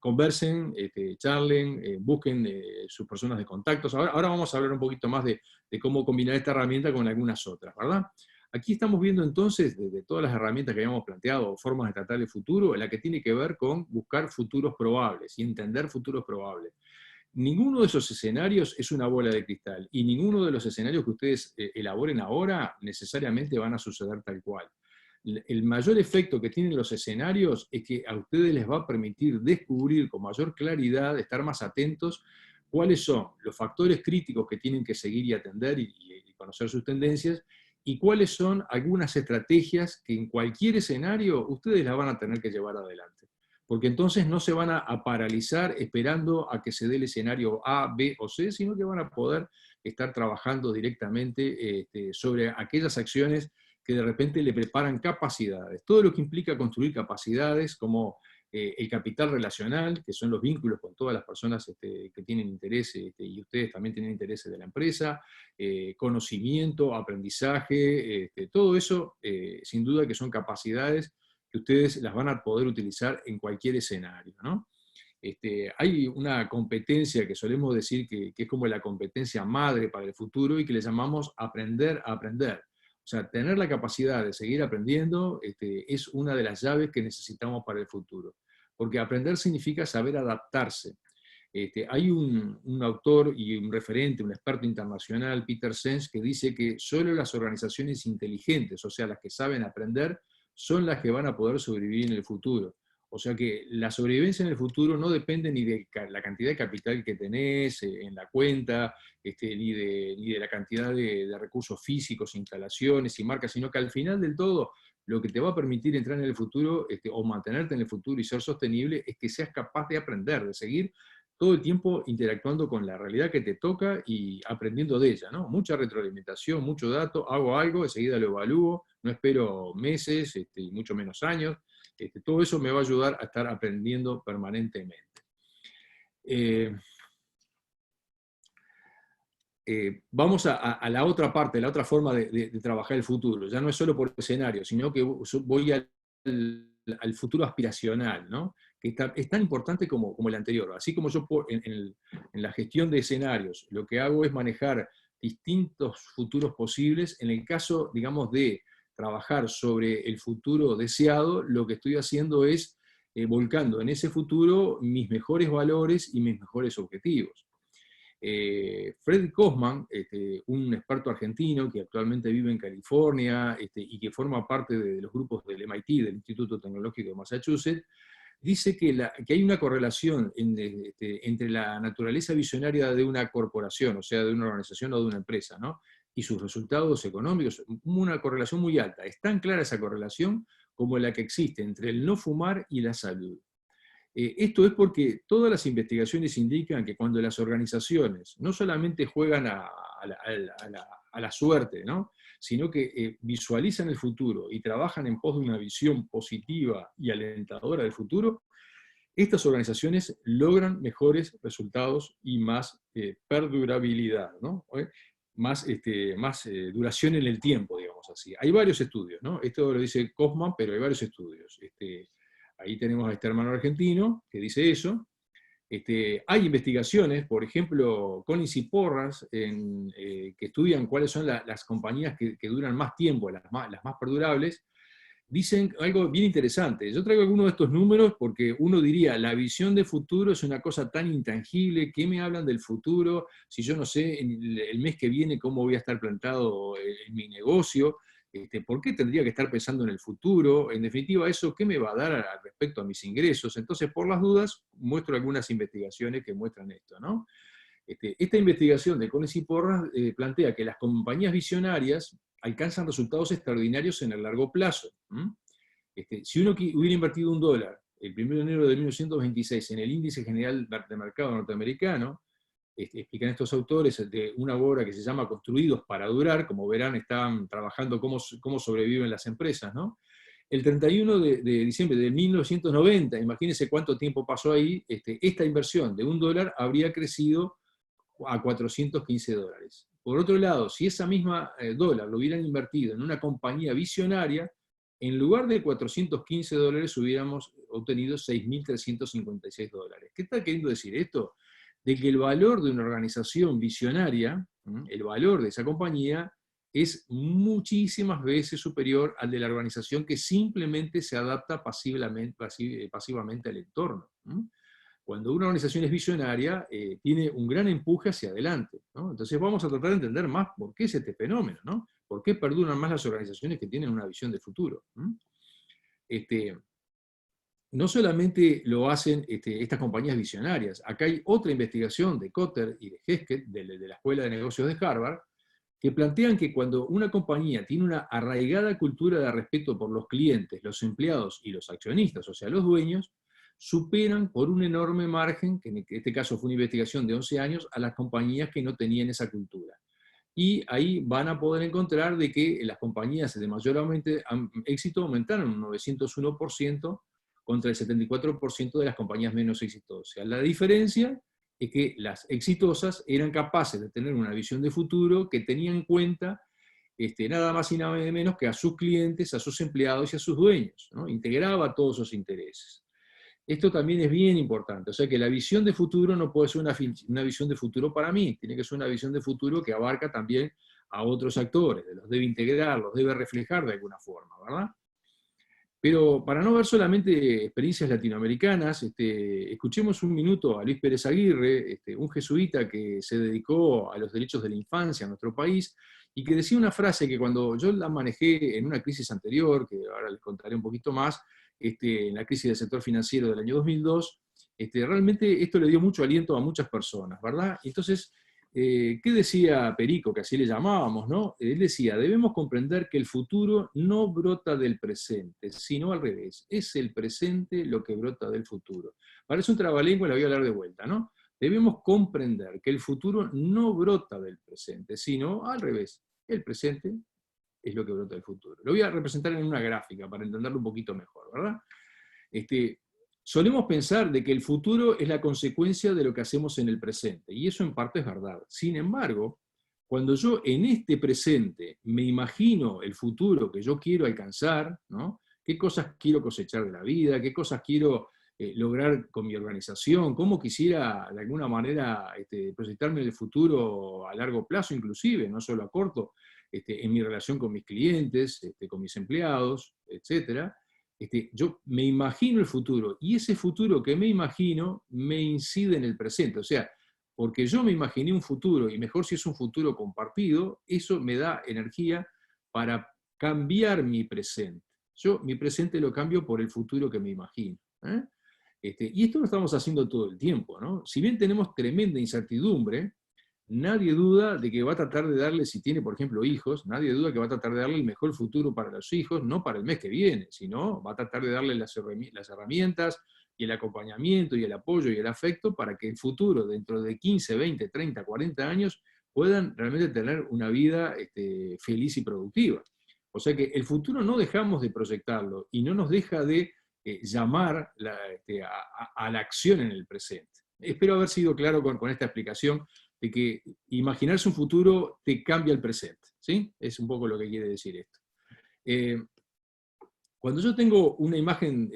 conversen, charlen, busquen sus personas de contactos. Ahora vamos a hablar un poquito más de cómo combinar esta herramienta con algunas otras, ¿verdad? Aquí estamos viendo entonces, de todas las herramientas que habíamos planteado, formas de tratar el futuro, la que tiene que ver con buscar futuros probables y entender futuros probables. Ninguno de esos escenarios es una bola de cristal, y ninguno de los escenarios que ustedes elaboren ahora necesariamente van a suceder tal cual. El mayor efecto que tienen los escenarios es que a ustedes les va a permitir descubrir con mayor claridad, estar más atentos, cuáles son los factores críticos que tienen que seguir y atender y conocer sus tendencias, y cuáles son algunas estrategias que en cualquier escenario ustedes las van a tener que llevar adelante. Porque entonces no se van a paralizar esperando a que se dé el escenario A, B o C, sino que van a poder estar trabajando directamente sobre aquellas acciones que de repente le preparan capacidades. Todo lo que implica construir capacidades como el capital relacional, que son los vínculos con todas las personas que tienen interés, y ustedes también tienen interés de la empresa, conocimiento, aprendizaje, todo eso sin duda que son capacidades que ustedes las van a poder utilizar en cualquier escenario, ¿no? Hay una competencia que solemos decir que es como la competencia madre para el futuro y que le llamamos aprender a aprender. O sea, tener la capacidad de seguir aprendiendo es una de las llaves que necesitamos para el futuro. Porque aprender significa saber adaptarse. Hay un autor y un referente, un experto internacional, Peter Senge, que dice que solo las organizaciones inteligentes, o sea, las que saben aprender, son las que van a poder sobrevivir en el futuro. O sea que la sobrevivencia en el futuro no depende ni de la cantidad de capital que tenés en la cuenta, ni de la cantidad de recursos físicos, instalaciones y marcas, sino que al final del todo, lo que te va a permitir entrar en el futuro o mantenerte en el futuro y ser sostenible es que seas capaz de aprender, de seguir todo el tiempo interactuando con la realidad que te toca y aprendiendo de ella, ¿no? Mucha retroalimentación, mucho dato, hago algo, enseguida lo evalúo, no espero meses y mucho menos años. Todo eso me va a ayudar a estar aprendiendo permanentemente. vamos a la otra parte, la otra forma de trabajar el futuro. Ya no es solo por escenario, sino que voy al futuro aspiracional, ¿no? Que es tan importante como el anterior. Así como yo en la gestión de escenarios, lo que hago es manejar distintos futuros posibles. En el caso, digamos, de trabajar sobre el futuro deseado, lo que estoy haciendo es volcando en ese futuro mis mejores valores y mis mejores objetivos. Freddy Kosman, un experto argentino que actualmente vive en California y que forma parte de los grupos del MIT, del Instituto Tecnológico de Massachusetts, dice que hay una correlación entre la naturaleza visionaria de una corporación, o sea, de una organización o de una empresa, ¿no? Y sus resultados económicos, una correlación muy alta. Es tan clara esa correlación como la que existe entre el no fumar y la salud. Esto es porque todas las investigaciones indican que cuando las organizaciones no solamente juegan a la suerte, ¿no? Sino que visualizan el futuro y trabajan en pos de una visión positiva y alentadora del futuro, estas organizaciones logran mejores resultados y más perdurabilidad, ¿no? Más duración en el tiempo, digamos así. Hay varios estudios, ¿no? Esto lo dice Kosman, pero hay varios estudios. Ahí tenemos a este hermano argentino que dice eso. Hay investigaciones, por ejemplo, Collins y Porras, que estudian cuáles son las compañías que duran más tiempo, las más perdurables. Dicen algo bien interesante. Yo traigo algunos de estos números porque uno diría, la visión de futuro es una cosa tan intangible, ¿qué me hablan del futuro? Si yo no sé el mes que viene cómo voy a estar plantado en mi negocio, ¿por qué tendría que estar pensando en el futuro? En definitiva, ¿eso qué me va a dar respecto a mis ingresos? Entonces, por las dudas, muestro algunas investigaciones que muestran esto, ¿no? Esta investigación de Collins y Porras plantea que las compañías visionarias alcanzan resultados extraordinarios en el largo plazo. Si uno hubiera invertido $1 el 1 de enero de 1926 en el índice general de mercado norteamericano, explican estos autores de una obra que se llama Construidos para Durar, como verán están trabajando cómo sobreviven las empresas, ¿no? El 31 de diciembre de 1990, imagínense cuánto tiempo pasó ahí, esta inversión de $1 habría crecido a $415. Por otro lado, si esa misma dólar lo hubieran invertido en una compañía visionaria, en lugar de $415 hubiéramos obtenido $6.356. ¿Qué está queriendo decir esto? De que el valor de una organización visionaria, el valor de esa compañía, es muchísimas veces superior al de la organización que simplemente se adapta pasivamente al entorno. Cuando una organización es visionaria, tiene un gran empuje hacia adelante, ¿no? Entonces vamos a tratar de entender más por qué es este fenómeno, ¿no? ¿Por qué perduran más las organizaciones que tienen una visión de futuro? No solamente lo hacen estas compañías visionarias, acá hay otra investigación de Kotter y de Hesketh, de la Escuela de Negocios de Harvard, que plantean que cuando una compañía tiene una arraigada cultura de respeto por los clientes, los empleados y los accionistas, o sea, los dueños, superan por un enorme margen, que en este caso fue una investigación de 11 años, a las compañías que no tenían esa cultura. Y ahí van a poder encontrar de que las compañías de mayor éxito aumentaron un 901% contra el 74% de las compañías menos exitosas. La diferencia es que las exitosas eran capaces de tener una visión de futuro que tenía en cuenta nada más y nada menos que a sus clientes, a sus empleados y a sus dueños, ¿no? Integraba todos sus intereses. Esto también es bien importante, o sea que la visión de futuro no puede ser una visión de futuro para mí, tiene que ser una visión de futuro que abarca también a otros actores, los debe integrar, los debe reflejar de alguna forma, ¿verdad? Pero para no ver solamente experiencias latinoamericanas, escuchemos un minuto a Luis Pérez Aguirre, un jesuita que se dedicó a los derechos de la infancia en nuestro país, y que decía una frase que cuando yo la manejé en una crisis anterior, que ahora les contaré un poquito más, en la crisis del sector financiero del año 2002, realmente esto le dio mucho aliento a muchas personas, ¿verdad? Entonces, ¿qué decía Perico, que así le llamábamos, ¿no? Él decía, debemos comprender que el futuro no brota del presente, sino al revés. Es el presente lo que brota del futuro. Parece un trabalengua, la voy a hablar de vuelta, ¿no? Debemos comprender que el futuro no brota del presente, sino al revés. El presente es lo que brota del futuro. Lo voy a representar en una gráfica para entenderlo un poquito mejor, ¿verdad? Solemos pensar de que el futuro es la consecuencia de lo que hacemos en el presente, y eso en parte es verdad. Sin embargo, cuando yo en este presente me imagino el futuro que yo quiero alcanzar, ¿no? Qué cosas quiero cosechar de la vida, qué cosas quiero lograr con mi organización, cómo quisiera de alguna manera proyectarme en el futuro a largo plazo inclusive, no solo a corto, en mi relación con mis clientes, con mis empleados, etc. Yo me imagino el futuro, y ese futuro que me imagino me incide en el presente. O sea, porque yo me imaginé un futuro, y mejor si es un futuro compartido, eso me da energía para cambiar mi presente. Yo mi presente lo cambio por el futuro que me imagino. Y esto lo estamos haciendo todo el tiempo, ¿no? Si bien tenemos tremenda incertidumbre, nadie duda de que va a tratar de darle, si tiene, por ejemplo, hijos, nadie duda que va a tratar de darle el mejor futuro para los hijos, no para el mes que viene, sino va a tratar de darle las herramientas y el acompañamiento y el apoyo y el afecto para que el futuro, dentro de 15, 20, 30, 40 años, puedan realmente tener una vida feliz y productiva. O sea que el futuro no dejamos de proyectarlo y no nos deja de llamar a la acción en el presente. Espero haber sido claro con esta explicación de que imaginarse un futuro te cambia el presente, ¿sí? Es un poco lo que quiere decir esto. Cuando yo tengo una imagen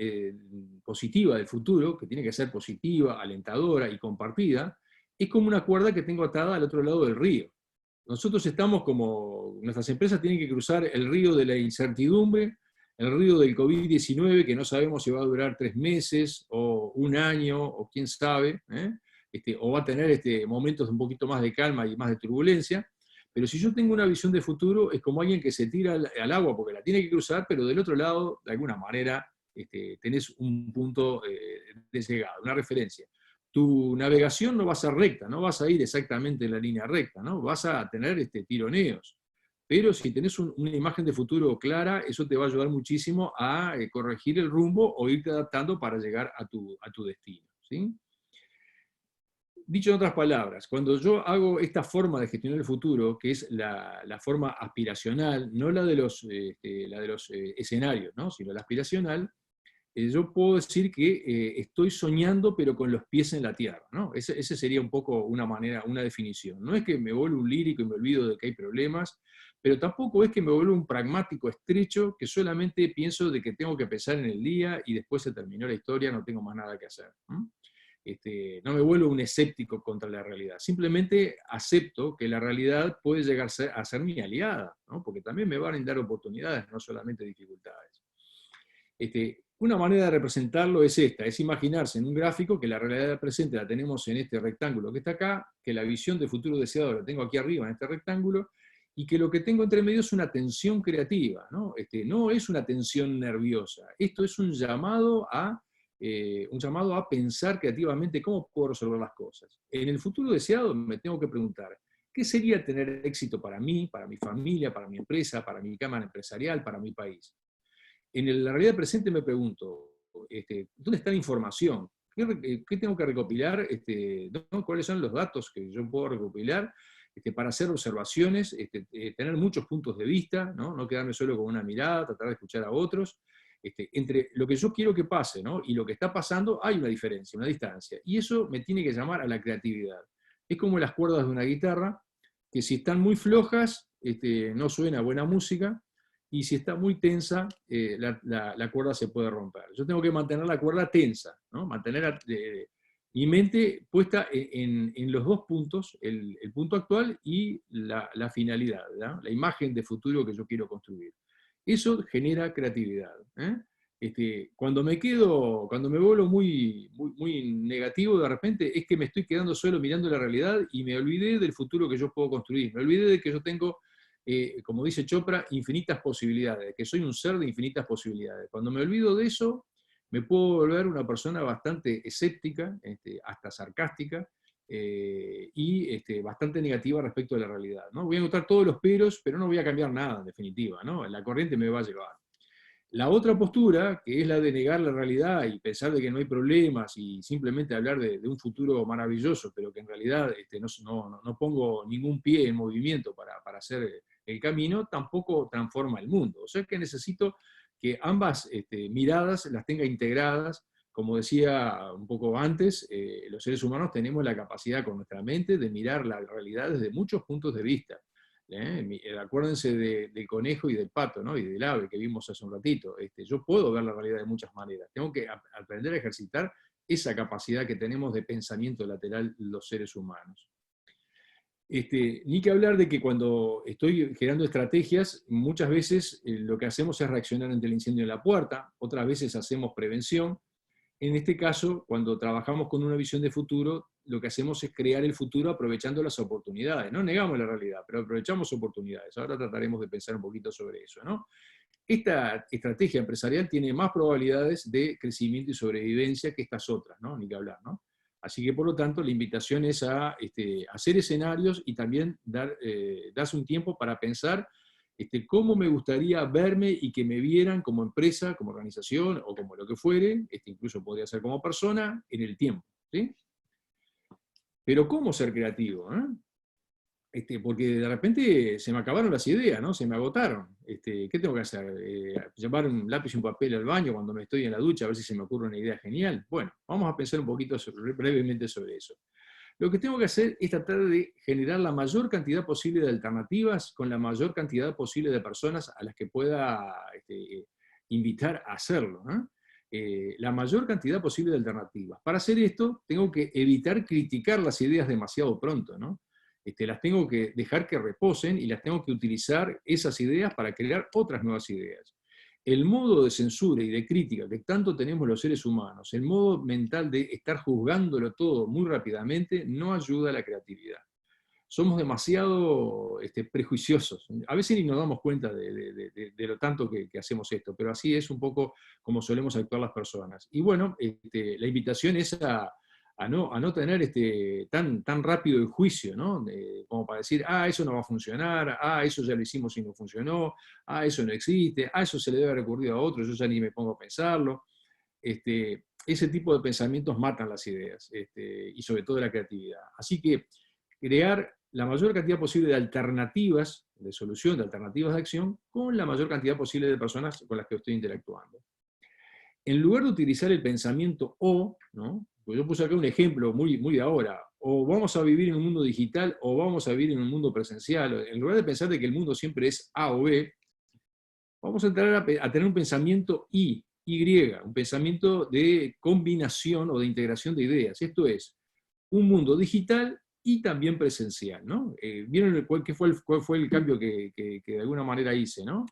positiva del futuro, que tiene que ser positiva, alentadora y compartida, es como una cuerda que tengo atada al otro lado del río. Nosotros estamos como, nuestras empresas tienen que cruzar el río de la incertidumbre, el río del COVID-19, que no sabemos si va a durar 3 meses, o 1 año, o quién sabe, o va a tener momentos un poquito más de calma y más de turbulencia. Pero si yo tengo una visión de futuro, es como alguien que se tira al agua porque la tiene que cruzar, pero del otro lado, de alguna manera, tenés un punto de llegada, una referencia. Tu navegación no va a ser recta, no vas a ir exactamente en la línea recta, ¿no? Vas a tener tironeos. Pero si tenés una imagen de futuro clara, eso te va a ayudar muchísimo a corregir el rumbo o irte adaptando para llegar a tu destino, ¿sí? Dicho en otras palabras, cuando yo hago esta forma de gestionar el futuro, que es la forma aspiracional, no la de los escenarios, ¿no? Sino la aspiracional, yo puedo decir que estoy soñando pero con los pies en la tierra, ¿no? Ese sería un poco una manera, una definición. No es que me vuelvo un lírico y me olvido de que hay problemas, pero tampoco es que me vuelvo un pragmático estrecho que solamente pienso de que tengo que pensar en el día y después se terminó la historia, no tengo más nada que hacer. No me vuelvo un escéptico contra la realidad, simplemente acepto que la realidad puede llegar a ser mi aliada, ¿no? Porque también me va a brindar oportunidades, no solamente dificultades. Una manera de representarlo es esta, es imaginarse en un gráfico que la realidad presente la tenemos en este rectángulo que está acá, que la visión de futuro deseado la tengo aquí arriba en este rectángulo, y que lo que tengo entre medio es una tensión creativa, ¿no? No es una tensión nerviosa, esto es un llamado a pensar creativamente cómo puedo resolver las cosas. En el futuro deseado me tengo que preguntar, ¿qué sería tener éxito para mí, para mi familia, para mi empresa, para mi cámara empresarial, para mi país? En la realidad presente me pregunto, ¿dónde está la información? ¿Qué tengo que recopilar? ¿No? ¿Cuáles son los datos que yo puedo recopilar para hacer observaciones, tener muchos puntos de vista, ¿no? Quedarme solo con una mirada, tratar de escuchar a otros? Entre lo que yo quiero que pase, ¿no? Y lo que está pasando hay una diferencia, una distancia. Y eso me tiene que llamar a la creatividad. Es como las cuerdas de una guitarra, que si están muy flojas, no suena buena música, y si está muy tensa, la cuerda se puede romper. Yo tengo que mantener la cuerda tensa, ¿no? Mantener mi mente puesta en los dos puntos, el punto actual y la finalidad, ¿no? La imagen de futuro que yo quiero construir. Eso genera creatividad. Cuando me vuelvo muy, muy, muy negativo, de repente es que me estoy quedando solo mirando la realidad y me olvidé del futuro que yo puedo construir. Me olvidé de que yo tengo, como dice Chopra, infinitas posibilidades, que soy un ser de infinitas posibilidades. Cuando me olvido de eso, me puedo volver una persona bastante escéptica, hasta sarcástica, y bastante negativa respecto a la realidad, ¿no? Voy a notar todos los peros, pero no voy a cambiar nada, en definitiva, ¿no? La corriente me va a llevar. La otra postura, que es la de negar la realidad y pensar de que no hay problemas y simplemente hablar de un futuro maravilloso, pero que en realidad no pongo ningún pie en movimiento para hacer el camino, tampoco transforma el mundo. O sea que necesito que ambas miradas las tenga integradas. Como decía un poco antes, los seres humanos tenemos la capacidad con nuestra mente de mirar la realidad desde muchos puntos de vista. Acuérdense del conejo y del pato, ¿no? Y del ave que vimos hace un ratito. Yo puedo ver la realidad de muchas maneras. Tengo que aprender a ejercitar esa capacidad que tenemos de pensamiento lateral los seres humanos. Ni que hablar de que cuando estoy generando estrategias, muchas veces lo que hacemos es reaccionar ante el incendio en la puerta, otras veces hacemos prevención. En este caso, cuando trabajamos con una visión de futuro, lo que hacemos es crear el futuro aprovechando las oportunidades. No negamos la realidad, pero aprovechamos oportunidades. Ahora trataremos de pensar un poquito sobre eso, ¿no? Esta estrategia empresarial tiene más probabilidades de crecimiento y sobrevivencia que estas otras, ¿no? Ni que hablar, ¿no? Así que, por lo tanto, la invitación es a hacer escenarios y también darse un tiempo para pensar cómo me gustaría verme y que me vieran como empresa, como organización o como lo que fuere, incluso podría ser como persona, en el tiempo, ¿sí? Pero ¿cómo ser creativo? Porque de repente se me acabaron las ideas, ¿no? Se me agotaron. ¿Qué tengo que hacer? ¿Llevar un lápiz y un papel al baño cuando me estoy en la ducha a ver si se me ocurre una idea genial? Bueno, vamos a pensar un poquito brevemente sobre eso. Lo que tengo que hacer es tratar de generar la mayor cantidad posible de alternativas con la mayor cantidad posible de personas a las que pueda invitar a hacerlo, ¿no? La mayor cantidad posible de alternativas. Para hacer esto, tengo que evitar criticar las ideas demasiado pronto, ¿no? Las tengo que dejar que reposen y las tengo que utilizar esas ideas para crear otras nuevas ideas. El modo de censura y de crítica que tanto tenemos los seres humanos, el modo mental de estar juzgándolo todo muy rápidamente, no ayuda a la creatividad. Somos demasiado prejuiciosos. A veces ni nos damos cuenta de lo tanto que hacemos esto, pero así es un poco como solemos actuar las personas. Y bueno, la invitación es a no tener tan rápido el juicio, ¿no? Como para decir, eso no va a funcionar, eso ya lo hicimos y no funcionó, eso no existe, eso se le debe haber ocurrido a otro, yo ya ni me pongo a pensarlo. Ese tipo de pensamientos matan las ideas, y sobre todo la creatividad. Así que crear la mayor cantidad posible de alternativas de solución, de alternativas de acción, con la mayor cantidad posible de personas con las que estoy interactuando. En lugar de utilizar el pensamiento o, ¿no? Pues yo puse acá un ejemplo muy de ahora, o vamos a vivir en un mundo digital o vamos a vivir en un mundo presencial, en lugar de pensar de que el mundo siempre es A o B, vamos a entrar a tener un pensamiento Y, un pensamiento de combinación o de integración de ideas. Esto es, un mundo digital y también presencial, ¿no? ¿Vieron cuál fue el cambio que de alguna manera hice, ¿no?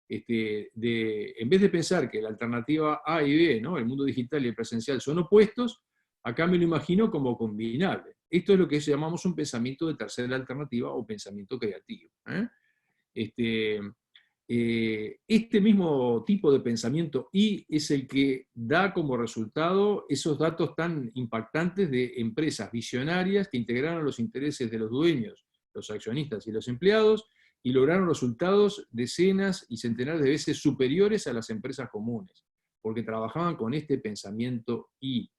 En vez de pensar que la alternativa A y B, ¿no? El mundo digital y el presencial son opuestos, acá me lo imagino como combinable. Esto es lo que llamamos un pensamiento de tercera alternativa o pensamiento creativo. Este mismo tipo de pensamiento y es el que da como resultado esos datos tan impactantes de empresas visionarias que integraron los intereses de los dueños, los accionistas y los empleados y lograron resultados decenas y centenares de veces superiores a las empresas comunes, porque trabajaban con este pensamiento y.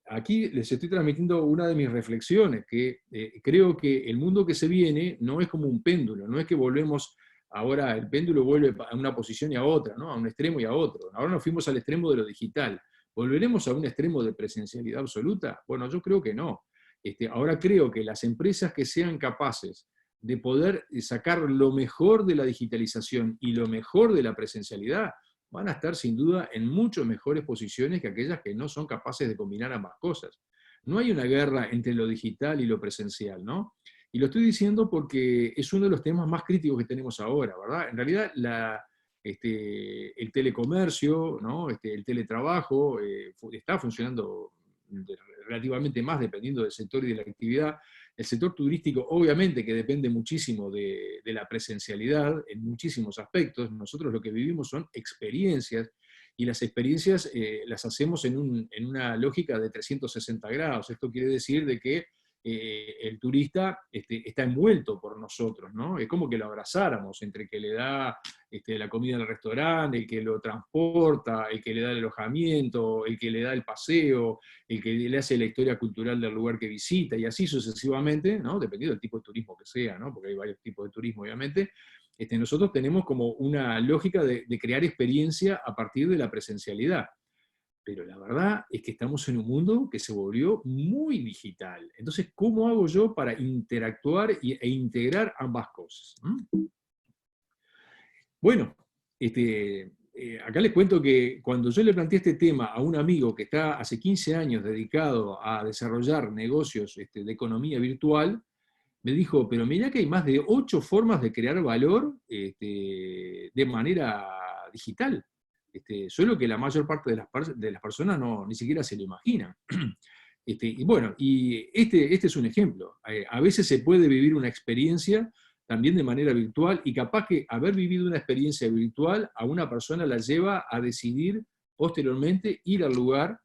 Aquí les estoy transmitiendo una de mis reflexiones, que creo que el mundo que se viene no es como un péndulo, no es que volvemos. Ahora el péndulo vuelve a una posición y a otra, ¿no? A un extremo y a otro. Ahora nos fuimos al extremo de lo digital. ¿Volveremos a un extremo de presencialidad absoluta? Bueno, yo creo que no. Ahora creo que las empresas que sean capaces de poder sacar lo mejor de la digitalización y lo mejor de la presencialidad, van a estar sin duda en mucho mejores posiciones que aquellas que no son capaces de combinar ambas cosas. No hay una guerra entre lo digital y lo presencial, ¿no? Y lo estoy diciendo porque es uno de los temas más críticos que tenemos ahora, ¿verdad? En realidad, el telecomercio, ¿no? El teletrabajo está funcionando relativamente más dependiendo del sector y de la actividad. El sector turístico, obviamente, que depende muchísimo de la presencialidad en muchísimos aspectos. Nosotros lo que vivimos son experiencias, y las experiencias las hacemos en una lógica de 360 grados. Esto quiere decir de que el turista está envuelto por nosotros, ¿no? Es como que lo abrazáramos, entre que le da la comida en el restaurante, el que lo transporta, el que le da el alojamiento, el que le da el paseo, el que le hace la historia cultural del lugar que visita, y así sucesivamente, ¿no? Dependiendo del tipo de turismo que sea, ¿no? Porque hay varios tipos de turismo, obviamente. Nosotros tenemos como una lógica de crear experiencia a partir de la presencialidad. pero la verdad es que estamos en un mundo que se volvió muy digital. Entonces, ¿cómo hago yo para interactuar e integrar ambas cosas? Bueno, acá les cuento que cuando yo le planteé este tema a un amigo que está hace 15 años dedicado a desarrollar negocios de economía virtual, me dijo, pero mirá que hay más de 8 formas de crear valor de manera digital. Solo que la mayor parte de las personas ni siquiera se lo imaginan. Y bueno, este es un ejemplo. A veces se puede vivir una experiencia también de manera virtual, y capaz que haber vivido una experiencia virtual a una persona la lleva a decidir posteriormente ir al lugar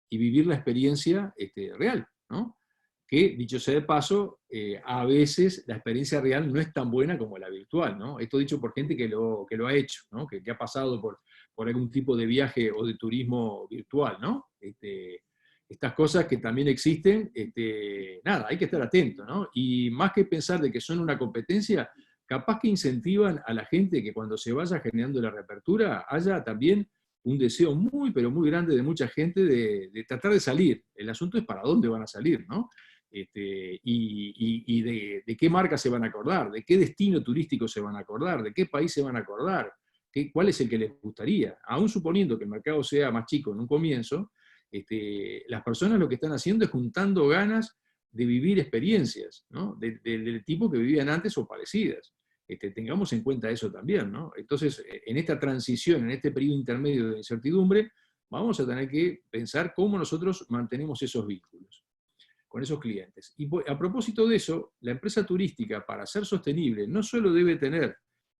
y vivir la experiencia real, ¿no? Que, dicho sea de paso, a veces la experiencia real no es tan buena como la virtual, ¿no? Esto dicho por gente que lo ha hecho, ¿no? Que ha pasado por algún tipo de viaje o de turismo virtual, ¿no? Estas cosas que también existen, nada, hay que estar atento, ¿no? Y más que pensar de que son una competencia, capaz que incentivan a la gente que cuando se vaya generando la reapertura, haya también un deseo muy, pero muy grande de mucha gente de tratar de salir. El asunto es para dónde van a salir, ¿no? Y de qué marca se van a acordar, de qué destino turístico se van a acordar, de qué país se van a acordar, cuál es el que les gustaría. Aún suponiendo que el mercado sea más chico en un comienzo, las personas lo que están haciendo es juntando ganas de vivir experiencias, ¿no? Del tipo que vivían antes o parecidas. Tengamos en cuenta eso también, ¿no? Entonces, en esta transición, en este periodo intermedio de incertidumbre, vamos a tener que pensar cómo nosotros mantenemos esos vínculos con esos clientes. Y a propósito de eso, la empresa turística, para ser sostenible, no solo debe tener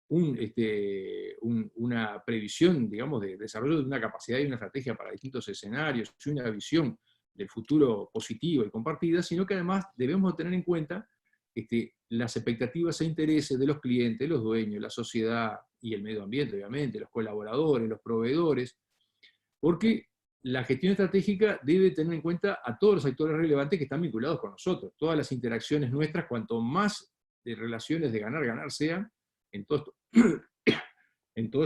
una previsión, digamos, de desarrollo de una capacidad y una estrategia para distintos escenarios, y una visión del futuro positiva y compartida, sino que además debemos tener en cuenta las expectativas e intereses de los clientes, los dueños, la sociedad y el medio ambiente, obviamente, los colaboradores, los proveedores, porque la gestión estratégica debe tener en cuenta a todos los actores relevantes que están vinculados con nosotros. Todas las interacciones nuestras, cuanto más de relaciones de ganar-ganar sean, en todos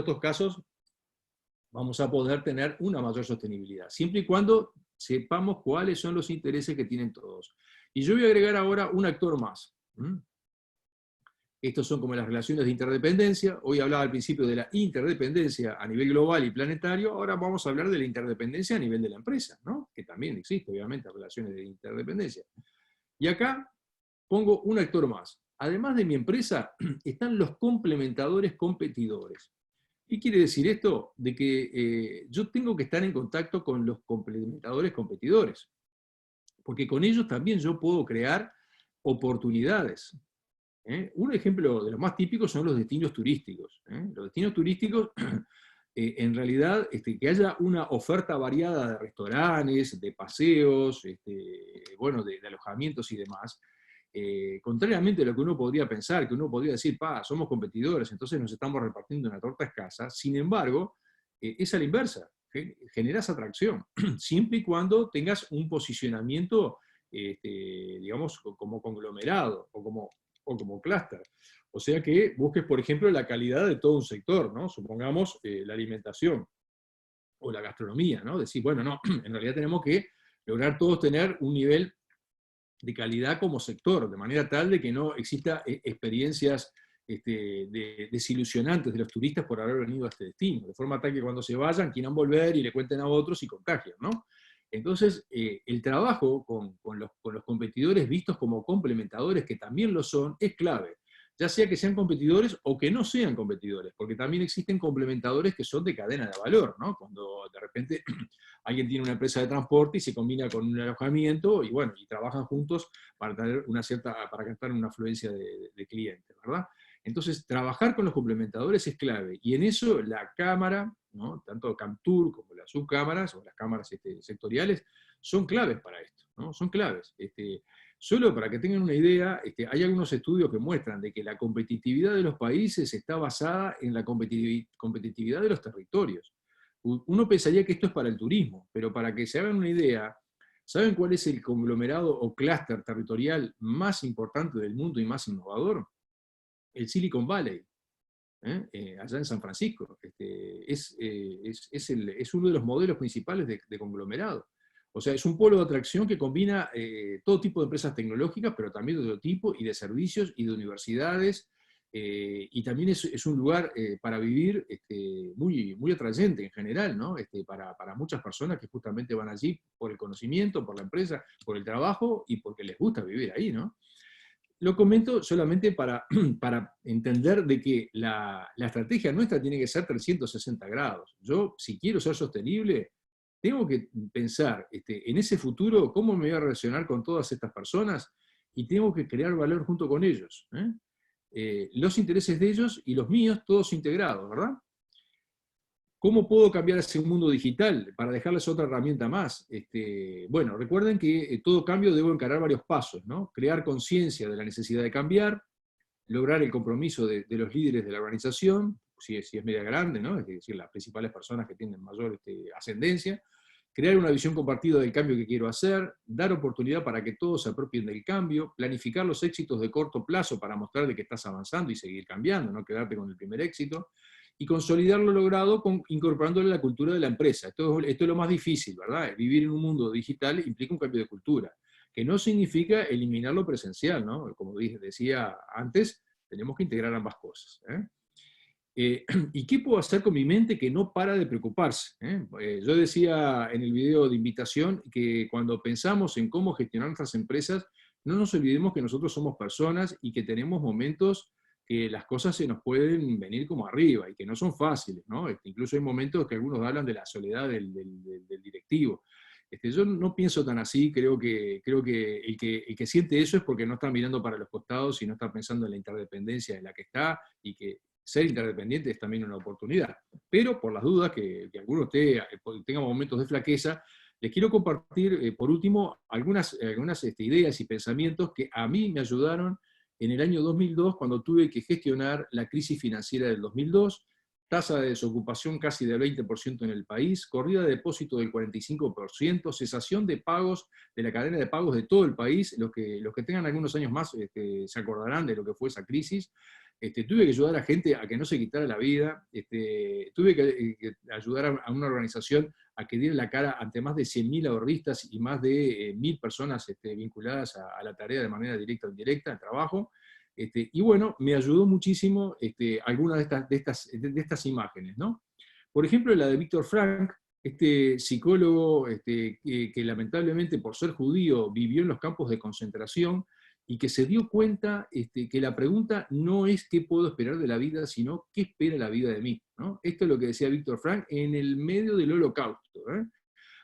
estos casos vamos a poder tener una mayor sostenibilidad, siempre y cuando sepamos cuáles son los intereses que tienen todos. Y yo voy a agregar ahora un actor más. Estos son como las relaciones de interdependencia. Hoy hablaba al principio de la interdependencia a nivel global y planetario, ahora vamos a hablar de la interdependencia a nivel de la empresa, ¿no? Que también existe, obviamente, relaciones de interdependencia. Y acá pongo un actor más. Además de mi empresa, están los complementadores competidores. ¿Qué quiere decir esto? De que yo tengo que estar en contacto con los complementadores competidores, porque con ellos también yo puedo crear oportunidades. Un ejemplo de los más típicos son los destinos turísticos. Los destinos turísticos, en realidad, que haya una oferta variada de restaurantes, de paseos, bueno, de alojamientos y demás, contrariamente a lo que uno podría pensar, que uno podría decir, somos competidores, entonces nos estamos repartiendo una torta escasa. Sin embargo, es a la inversa, generas atracción, siempre y cuando tengas un posicionamiento, digamos, como conglomerado o como clúster. O sea que busques, por ejemplo, la calidad de todo un sector, ¿no? Supongamos la alimentación o la gastronomía, ¿no? Decir, bueno, no, en realidad tenemos que lograr todos tener un nivel de calidad como sector, de manera tal de que no exista experiencias desilusionantes de los turistas por haber venido a este destino, de forma tal que cuando se vayan quieran volver y le cuenten a otros y contagian, ¿no? Entonces, el trabajo con los competidores vistos como complementadores, que también lo son, es clave. Ya sea que sean competidores o que no sean competidores, porque también existen complementadores que son de cadena de valor, ¿no? Cuando de repente alguien tiene una empresa de transporte y se combina con un alojamiento y bueno, y trabajan juntos para tener para captar una afluencia de clientes, ¿verdad? Entonces, trabajar con los complementadores es clave, y en eso la Cámara, ¿no? Tanto Camtur como las subcámaras o las cámaras sectoriales, son claves para esto, ¿no? Son claves. Solo para que tengan una idea, hay algunos estudios que muestran de que la competitividad de los países está basada en la competitividad de los territorios. Uno pensaría que esto es para el turismo, pero para que se hagan una idea, ¿saben cuál es el conglomerado o clúster territorial más importante del mundo y más innovador? El Silicon Valley. allá en San Francisco. Es uno de los modelos principales de conglomerado. O sea, es un polo de atracción que combina todo tipo de empresas tecnológicas, pero también de otro tipo, y de servicios, y de universidades, y también es un lugar para vivir muy, muy atrayente en general, ¿no? Para muchas personas que justamente van allí por el conocimiento, por la empresa, por el trabajo, y porque les gusta vivir ahí, ¿no? Lo comento solamente para entender de que la estrategia nuestra tiene que ser 360 grados. Yo, si quiero ser sostenible, tengo que pensar en ese futuro, cómo me voy a relacionar con todas estas personas, y tengo que crear valor junto con ellos. Los intereses de ellos y los míos, todos integrados, ¿verdad? ¿Cómo puedo cambiar ese mundo digital? Para dejarles otra herramienta más. Bueno, recuerden que todo cambio debo encarar varios pasos, ¿no? Crear conciencia de la necesidad de cambiar, lograr el compromiso de los líderes de la organización, si es media grande, ¿no? Es decir, las principales personas que tienen mayor ascendencia, crear una visión compartida del cambio que quiero hacer, dar oportunidad para que todos se apropien del cambio, planificar los éxitos de corto plazo para mostrar de que estás avanzando y seguir cambiando, no quedarte con el primer éxito, y consolidar lo logrado incorporándole la cultura de la empresa. Esto es lo más difícil, ¿verdad? Vivir en un mundo digital implica un cambio de cultura, que no significa eliminar lo presencial, ¿no? Como decía antes, tenemos que integrar ambas cosas. ¿Y qué puedo hacer con mi mente que no para de preocuparse? Yo decía en el video de invitación que cuando pensamos en cómo gestionar nuestras empresas, no nos olvidemos que nosotros somos personas y que tenemos momentos que las cosas se nos pueden venir como arriba y que no son fáciles, ¿no? Incluso hay momentos que algunos hablan de la soledad del directivo. Yo no pienso tan así, creo que el que siente eso es porque no está mirando para los costados y no está pensando en la interdependencia en la que está, y que ser interdependiente es también una oportunidad. Pero por las dudas que algunos tengan momentos de flaqueza, les quiero compartir, por último, algunas ideas y pensamientos que a mí me ayudaron en el año 2002, cuando tuve que gestionar la crisis financiera del 2002, tasa de desocupación casi del 20% en el país, corrida de depósito del 45%, cesación de pagos, de la cadena de pagos de todo el país. Los que tengan algunos años más se acordarán de lo que fue esa crisis. Tuve que ayudar a gente a que no se quitara la vida, tuve que ayudar a una organización a que diera la cara ante más de 100.000 ahorristas y más de 1.000 personas vinculadas a la tarea de manera directa o indirecta, al trabajo. Y bueno, me ayudó muchísimo algunas de estas imágenes, ¿no? Por ejemplo, la de Víctor Frank, este psicólogo que lamentablemente por ser judío vivió en los campos de concentración, y que se dio cuenta que la pregunta no es qué puedo esperar de la vida, sino qué espera la vida de mí, ¿no? Esto es lo que decía Víctor Frank en el medio del Holocausto,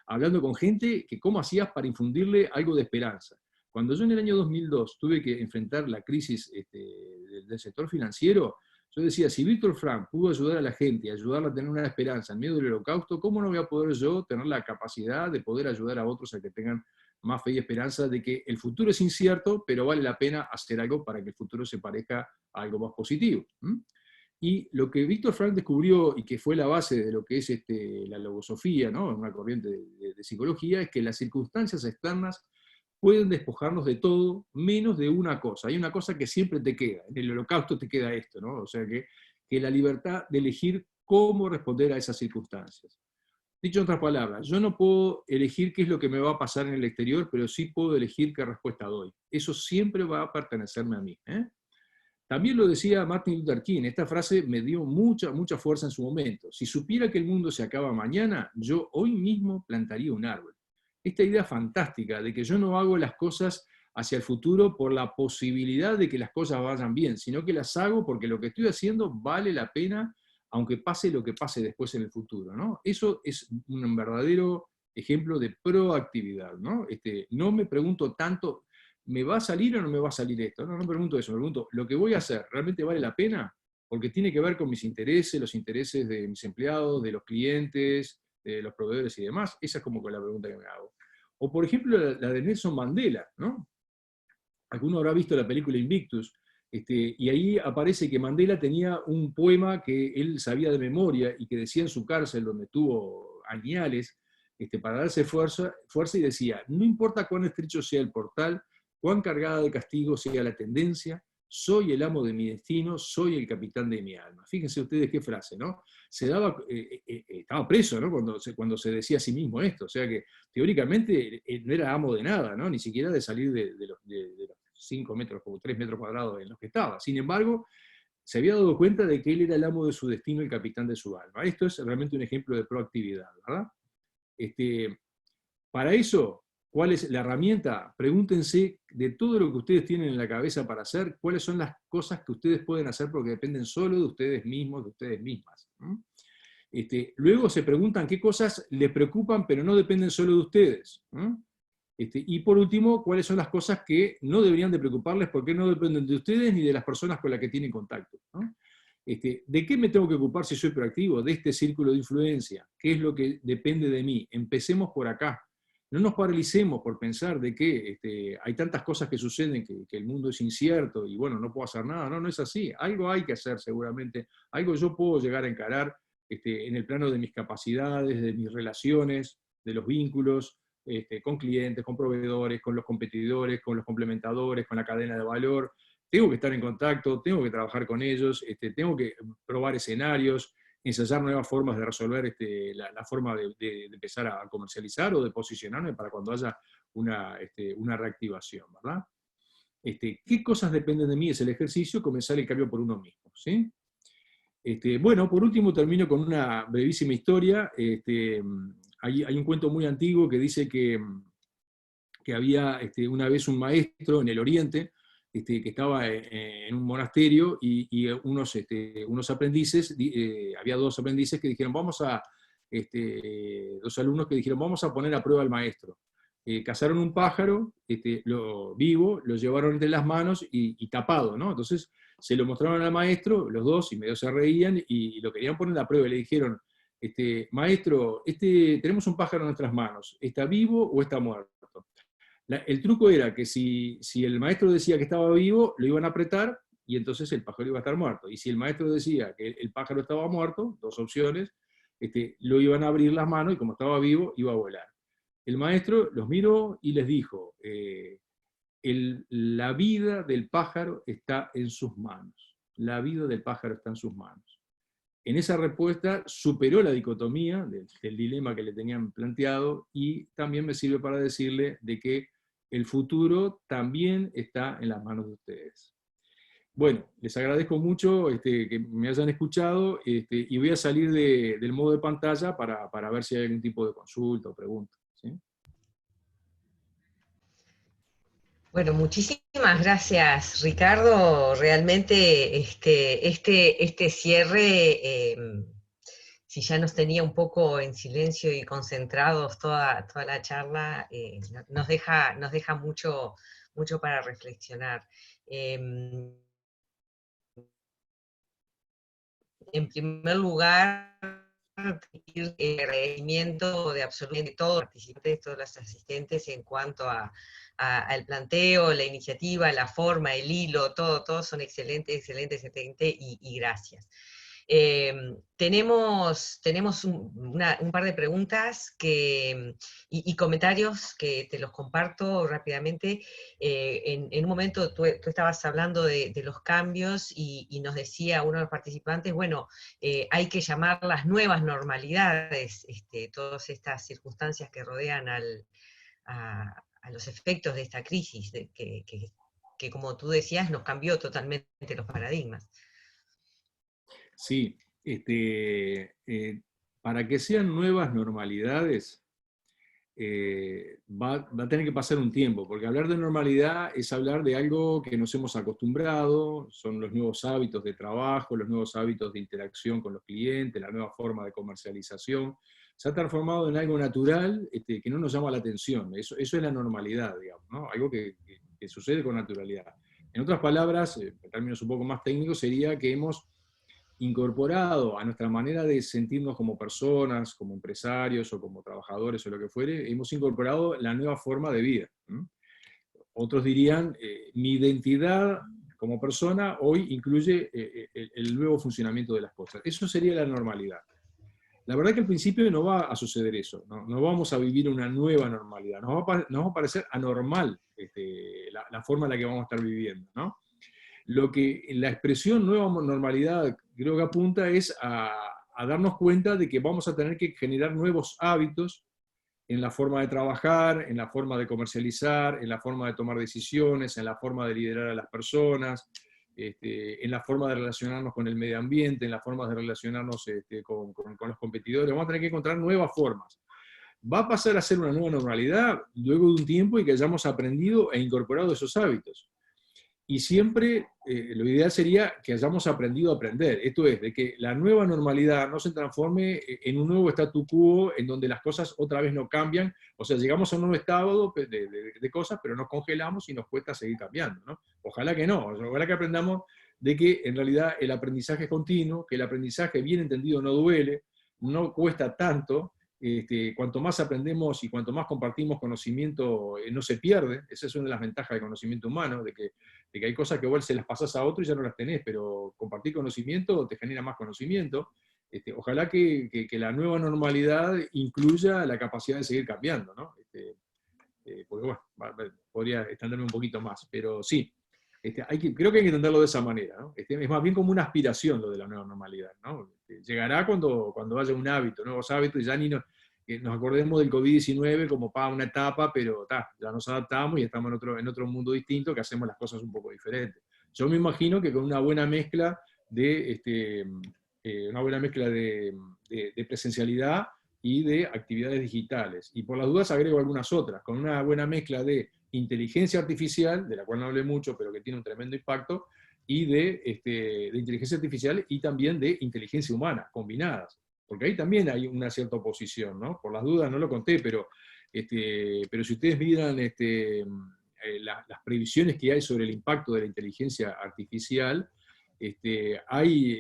hablando con gente que cómo hacías para infundirle algo de esperanza. Cuando yo en el año 2002 tuve que enfrentar la crisis del sector financiero, yo decía, si Víctor Frank pudo ayudar a la gente, ayudarla a tener una esperanza en medio del Holocausto, ¿cómo no voy a poder yo tener la capacidad de poder ayudar a otros a que tengan más fe y esperanza de que el futuro es incierto, pero vale la pena hacer algo para que el futuro se parezca a algo más positivo? Y lo que Víctor Frank descubrió, y que fue la base de lo que es la logosofía, ¿no? Una corriente de psicología, es que las circunstancias externas pueden despojarnos de todo, menos de una cosa. Hay una cosa que siempre te queda, en el Holocausto te queda esto, ¿no? O sea que la libertad de elegir cómo responder a esas circunstancias. Dicho en otras palabras, yo no puedo elegir qué es lo que me va a pasar en el exterior, pero sí puedo elegir qué respuesta doy. Eso siempre va a pertenecerme a mí. También lo decía Martin Luther King, esta frase me dio mucha, mucha fuerza en su momento. Si supiera que el mundo se acaba mañana, yo hoy mismo plantaría un árbol. Esta idea fantástica de que yo no hago las cosas hacia el futuro por la posibilidad de que las cosas vayan bien, sino que las hago porque lo que estoy haciendo vale la pena, aunque pase lo que pase después en el futuro, ¿no? Eso es un verdadero ejemplo de proactividad, ¿no? No me pregunto tanto, ¿me va a salir o no me va a salir esto? No me pregunto eso, me pregunto, ¿lo que voy a hacer realmente vale la pena? Porque tiene que ver con mis intereses, los intereses de mis empleados, de los clientes, de los proveedores y demás. Esa es como la pregunta que me hago. O por ejemplo la de Nelson Mandela, ¿no? Alguno habrá visto la película Invictus, y ahí aparece que Mandela tenía un poema que él sabía de memoria y que decía en su cárcel, donde estuvo añales, para darse fuerza, y decía, no importa cuán estrecho sea el portal, cuán cargada de castigo sea la tendencia, soy el amo de mi destino, soy el capitán de mi alma. Fíjense ustedes qué frase, ¿no? Estaba preso, ¿no? Cuando se decía a sí mismo esto, o sea que teóricamente no era amo de nada, ¿no? Ni siquiera de salir de los 5 metros o 3 metros cuadrados en los que estaba. Sin embargo, se había dado cuenta de que él era el amo de su destino, el capitán de su alma. Esto es realmente un ejemplo de proactividad, ¿verdad? Para eso, ¿cuál es la herramienta? Pregúntense de todo lo que ustedes tienen en la cabeza para hacer, cuáles son las cosas que ustedes pueden hacer porque dependen solo de ustedes mismos, de ustedes mismas. Luego se preguntan qué cosas les preocupan pero no dependen solo de ustedes. Y por último, ¿cuáles son las cosas que no deberían de preocuparles porque no dependen de ustedes ni de las personas con las que tienen contacto? ¿De qué me tengo que ocupar si soy proactivo? De este círculo de influencia. ¿Qué es lo que depende de mí? Empecemos por acá. No nos paralicemos por pensar de que hay tantas cosas que suceden, que el mundo es incierto y bueno, no puedo hacer nada. No, no es así. Algo hay que hacer seguramente. Algo yo puedo llegar a encarar en el plano de mis capacidades, de mis relaciones, de los vínculos, con clientes, con proveedores, con los competidores, con los complementadores, con la cadena de valor. Tengo que estar en contacto, tengo que trabajar con ellos, tengo que probar escenarios, ensayar nuevas formas de resolver la forma de empezar a comercializar o de posicionarme para cuando haya una reactivación, ¿verdad? ¿Qué cosas dependen de mí? Es el ejercicio, comenzar el cambio por uno mismo, ¿sí? Bueno, por último termino con una brevísima historia. Hay un cuento muy antiguo que dice que había una vez un maestro en el Oriente, que estaba en un monasterio y unos aprendices, había dos aprendices que dijeron, dos alumnos que dijeron, vamos a poner a prueba al maestro. Cazaron un pájaro vivo, lo llevaron entre las manos y tapado, ¿no? Entonces se lo mostraron al maestro, los dos, y medio se reían, y lo querían poner a prueba, y le dijeron, maestro, tenemos un pájaro en nuestras manos, ¿está vivo o está muerto? El truco era que si el maestro decía que estaba vivo, lo iban a apretar y entonces el pájaro iba a estar muerto. Y si el maestro decía que el pájaro estaba muerto, dos opciones, lo iban a abrir las manos y como estaba vivo, iba a volar. El maestro los miró y les dijo, la vida del pájaro está en sus manos. La vida del pájaro está en sus manos. En esa respuesta superó la dicotomía del dilema que le tenían planteado y también me sirve para decirle de que el futuro también está en las manos de ustedes. Bueno, les agradezco mucho que me hayan escuchado y voy a salir del modo de pantalla para ver si hay algún tipo de consulta o pregunta, ¿sí? Bueno, muchísimas gracias, Ricardo. Realmente este cierre, si ya nos tenía un poco en silencio y concentrados toda la charla, nos deja mucho para reflexionar. En primer lugar, el agradecimiento de absolutamente todos los participantes, todos los asistentes en cuanto al planteo, la iniciativa, la forma, el hilo, todos son excelentes, y gracias. Tenemos un par de preguntas y comentarios que te los comparto rápidamente. En un momento tú estabas hablando de los cambios y nos decía uno de los participantes, bueno, hay que llamar las nuevas normalidades, todas estas circunstancias que rodean a los efectos de esta crisis, que como tú decías, nos cambió totalmente los paradigmas. Sí, para que sean nuevas normalidades, va a tener que pasar un tiempo, porque hablar de normalidad es hablar de algo que nos hemos acostumbrado, son los nuevos hábitos de trabajo, los nuevos hábitos de interacción con los clientes, la nueva forma de comercialización. Se ha transformado en algo natural que no nos llama la atención. Eso es la normalidad, digamos, ¿no? Algo que sucede con naturalidad. En otras palabras, en términos un poco más técnicos, sería que hemos incorporado a nuestra manera de sentirnos como personas, como empresarios o como trabajadores o lo que fuere, hemos incorporado la nueva forma de vida. Otros dirían, mi identidad como persona hoy incluye el nuevo funcionamiento de las cosas. Eso sería la normalidad. La verdad que al principio no va a suceder eso, no vamos a vivir una nueva normalidad, nos va a parecer anormal la forma en la que vamos a estar viviendo, ¿no? Lo que la expresión nueva normalidad creo que apunta es a darnos cuenta de que vamos a tener que generar nuevos hábitos en la forma de trabajar, en la forma de comercializar, en la forma de tomar decisiones, en la forma de liderar a las personas, en la forma de relacionarnos con el medio ambiente, en la forma de relacionarnos con los competidores. Vamos a tener que encontrar nuevas formas. Va a pasar a ser una nueva normalidad luego de un tiempo y que hayamos aprendido e incorporado esos hábitos. Y siempre lo ideal sería que hayamos aprendido a aprender. Esto es, de que la nueva normalidad no se transforme en un nuevo statu quo en donde las cosas otra vez no cambian. O sea, llegamos a un nuevo estado de cosas, pero nos congelamos y nos cuesta seguir cambiando, ¿no? Ojalá que no. Ojalá que aprendamos de que en realidad el aprendizaje es continuo, que el aprendizaje bien entendido no duele, no cuesta tanto. Cuanto más aprendemos y cuanto más compartimos conocimiento, no se pierde. Esa es una de las ventajas del conocimiento humano, de que hay cosas que igual se las pasas a otro y ya no las tenés, pero compartir conocimiento te genera más conocimiento. Ojalá que la nueva normalidad incluya la capacidad de seguir cambiando, ¿no? Porque bueno, podría extenderme un poquito más, pero sí, creo que hay que entenderlo de esa manera, ¿no? Es más bien como una aspiración lo de la nueva normalidad, ¿no? Llegará cuando haya un hábito, nuevos hábitos, y ya ni nos acordemos del COVID-19 como para una etapa, pero ya nos adaptamos y estamos en otro mundo distinto que hacemos las cosas un poco diferentes. Yo me imagino que con una buena mezcla de presencialidad y de actividades digitales. Y por las dudas agrego algunas otras, con una buena mezcla de inteligencia artificial, de la cual no hablé mucho, pero que tiene un tremendo impacto, y de inteligencia artificial y también de inteligencia humana, combinadas. Porque ahí también hay una cierta oposición, ¿no? Por las dudas no lo conté, pero si ustedes miran las previsiones que hay sobre el impacto de la inteligencia artificial, hay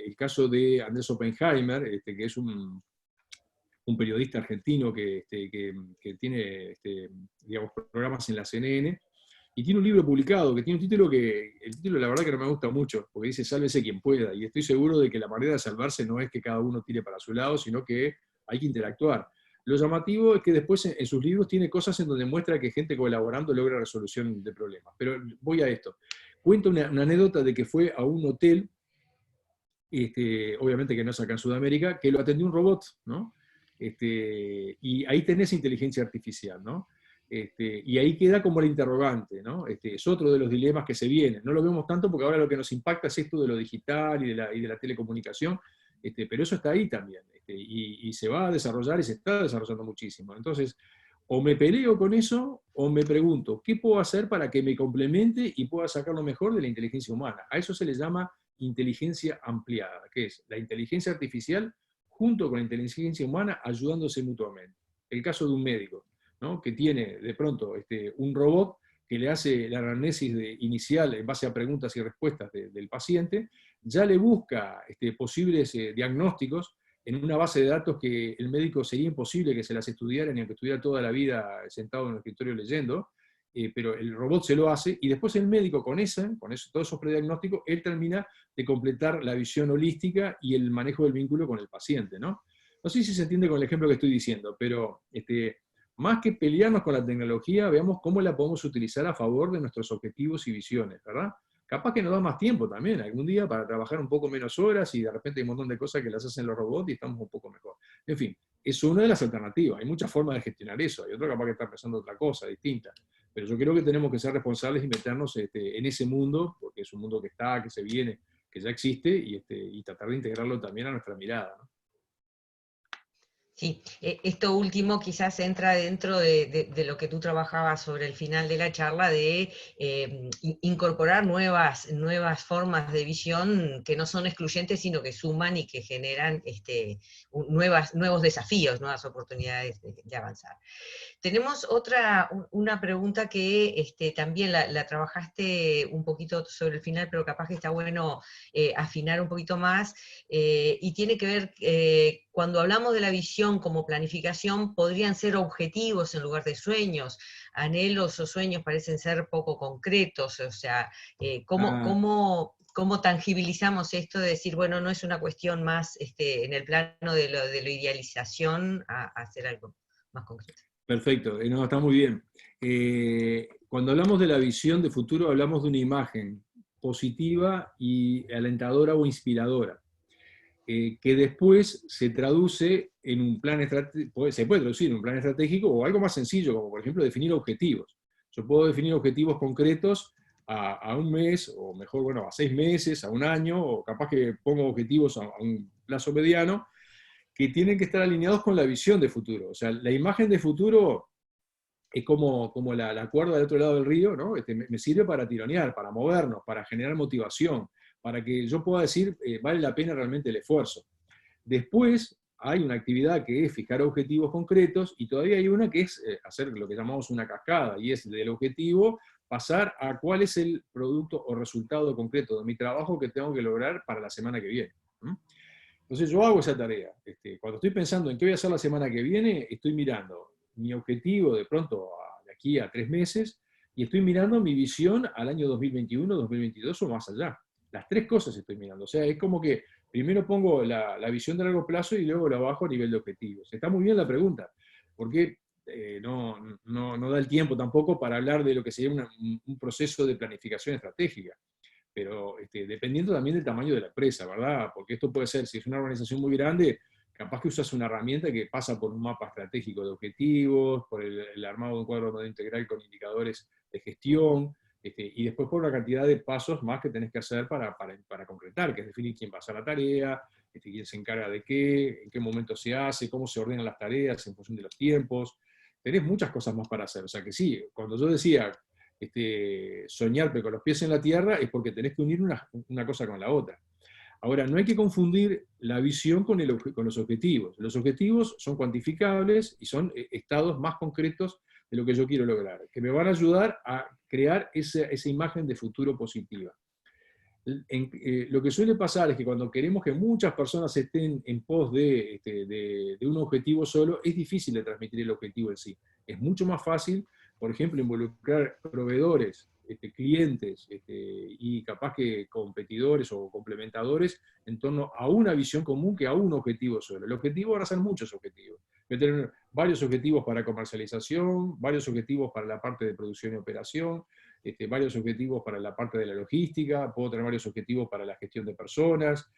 el caso de Andrés Oppenheimer, que es un periodista argentino que tiene digamos, programas en la CNN, y tiene un libro publicado que tiene un título el título la verdad que no me gusta mucho, porque dice sálvese quien pueda, y estoy seguro de que la manera de salvarse no es que cada uno tire para su lado, sino que hay que interactuar. Lo llamativo es que después en sus libros tiene cosas en donde muestra que gente colaborando logra resolución de problemas. Pero voy a esto. Cuenta una anécdota de que fue a un hotel, obviamente que no es acá en Sudamérica, que lo atendió un robot, ¿no? Y ahí tenés inteligencia artificial, ¿no? Y ahí queda como el interrogante, ¿no? Es otro de los dilemas que se vienen. No lo vemos tanto porque ahora lo que nos impacta es esto de lo digital y de la telecomunicación, pero eso está ahí también, y se va a desarrollar y se está desarrollando muchísimo. Entonces, o me peleo con eso, o me pregunto, ¿qué puedo hacer para que me complemente y pueda sacar lo mejor de la inteligencia humana? A eso se le llama inteligencia ampliada, que es la inteligencia artificial junto con la inteligencia humana ayudándose mutuamente. El caso de un médico, ¿no? Que tiene de pronto un robot que le hace la anamnesis inicial en base a preguntas y respuestas del paciente, ya le busca posibles diagnósticos en una base de datos que el médico sería imposible que se las estudiara, ni aunque estuviera toda la vida sentado en un escritorio leyendo, pero el robot se lo hace, y después el médico con todos esos prediagnósticos, él termina de completar la visión holística y el manejo del vínculo con el paciente, ¿no? No sé si se entiende con el ejemplo que estoy diciendo, pero más que pelearnos con la tecnología, veamos cómo la podemos utilizar a favor de nuestros objetivos y visiones, ¿verdad? Capaz que nos da más tiempo también, algún día, para trabajar un poco menos horas, y de repente hay un montón de cosas que las hacen los robots y estamos un poco mejor. En fin, es una de las alternativas. Hay muchas formas de gestionar eso. Hay otro capaz que está pensando otra cosa, distinta. Pero yo creo que tenemos que ser responsables y meternos en ese mundo, porque es un mundo que está, que se viene, que ya existe, y tratar de integrarlo también a nuestra mirada, ¿no? Sí, esto último quizás entra dentro de lo que tú trabajabas sobre el final de la charla, de incorporar nuevas formas de visión que no son excluyentes, sino que suman y que generan nuevos desafíos, nuevas oportunidades de avanzar. Tenemos una pregunta que también la trabajaste un poquito sobre el final, pero capaz que está bueno afinar un poquito más, y tiene que ver, cuando hablamos de la visión como planificación, podrían ser objetivos en lugar de sueños, anhelos o sueños parecen ser poco concretos, o sea, ¿cómo tangibilizamos esto de decir, bueno, no es una cuestión más en el plano de la idealización a hacer algo más concreto? Perfecto, está muy bien. Cuando hablamos de la visión de futuro, hablamos de una imagen, positiva y alentadora o inspiradora, que después se traduce en un plan estratégico, se puede traducir en un plan estratégico o algo más sencillo, como por ejemplo definir objetivos. Yo puedo definir objetivos concretos a un mes, o mejor, bueno, a 6 meses, a un año, o capaz que pongo objetivos a un plazo mediano, que tienen que estar alineados con la visión de futuro. O sea, la imagen de futuro es como la cuerda del otro lado del río, ¿no? Me sirve para tironear, para movernos, para generar motivación, para que yo pueda decir, vale la pena realmente el esfuerzo. Después hay una actividad que es fijar objetivos concretos, y todavía hay una que es hacer lo que llamamos una cascada, y es del objetivo pasar a cuál es el producto o resultado concreto de mi trabajo que tengo que lograr para la semana que viene. Entonces yo hago esa tarea. Cuando estoy pensando en qué voy a hacer la semana que viene, estoy mirando mi objetivo de pronto de aquí a 3 meses, y estoy mirando mi visión al año 2021, 2022 o más allá. Las 3 cosas estoy mirando. O sea, es como que primero pongo la visión de largo plazo y luego la bajo a nivel de objetivos. Está muy bien la pregunta, porque no da el tiempo tampoco para hablar de lo que sería un proceso de planificación estratégica. Pero dependiendo también del tamaño de la empresa, ¿verdad? Porque esto puede ser, si es una organización muy grande, capaz que usas una herramienta que pasa por un mapa estratégico de objetivos, por el armado de un cuadro de modelo integral con indicadores de gestión, y después por una cantidad de pasos más que tenés que hacer para concretar, que es definir quién va a hacer la tarea, quién se encarga de qué, en qué momento se hace, cómo se ordenan las tareas en función de los tiempos. Tenés muchas cosas más para hacer. O sea que sí, cuando yo decía soñar con los pies en la tierra, es porque tenés que unir una cosa con la otra. Ahora, no hay que confundir la visión con los objetivos. Los objetivos son cuantificables y son estados más concretos de lo que yo quiero lograr, que me van a ayudar a crear esa imagen de futuro positiva. Lo que suele pasar es que cuando queremos que muchas personas estén en pos de un objetivo solo, es difícil de transmitir el objetivo en sí. Es mucho más fácil, por ejemplo, involucrar proveedores, clientes, y capaz que competidores o complementadores en torno a una visión común que a un objetivo solo. El objetivo ahora son muchos objetivos. Voy a tener varios objetivos para comercialización, varios objetivos para la parte de producción y operación, varios objetivos para la parte de la logística, puedo tener varios objetivos para la gestión de personas,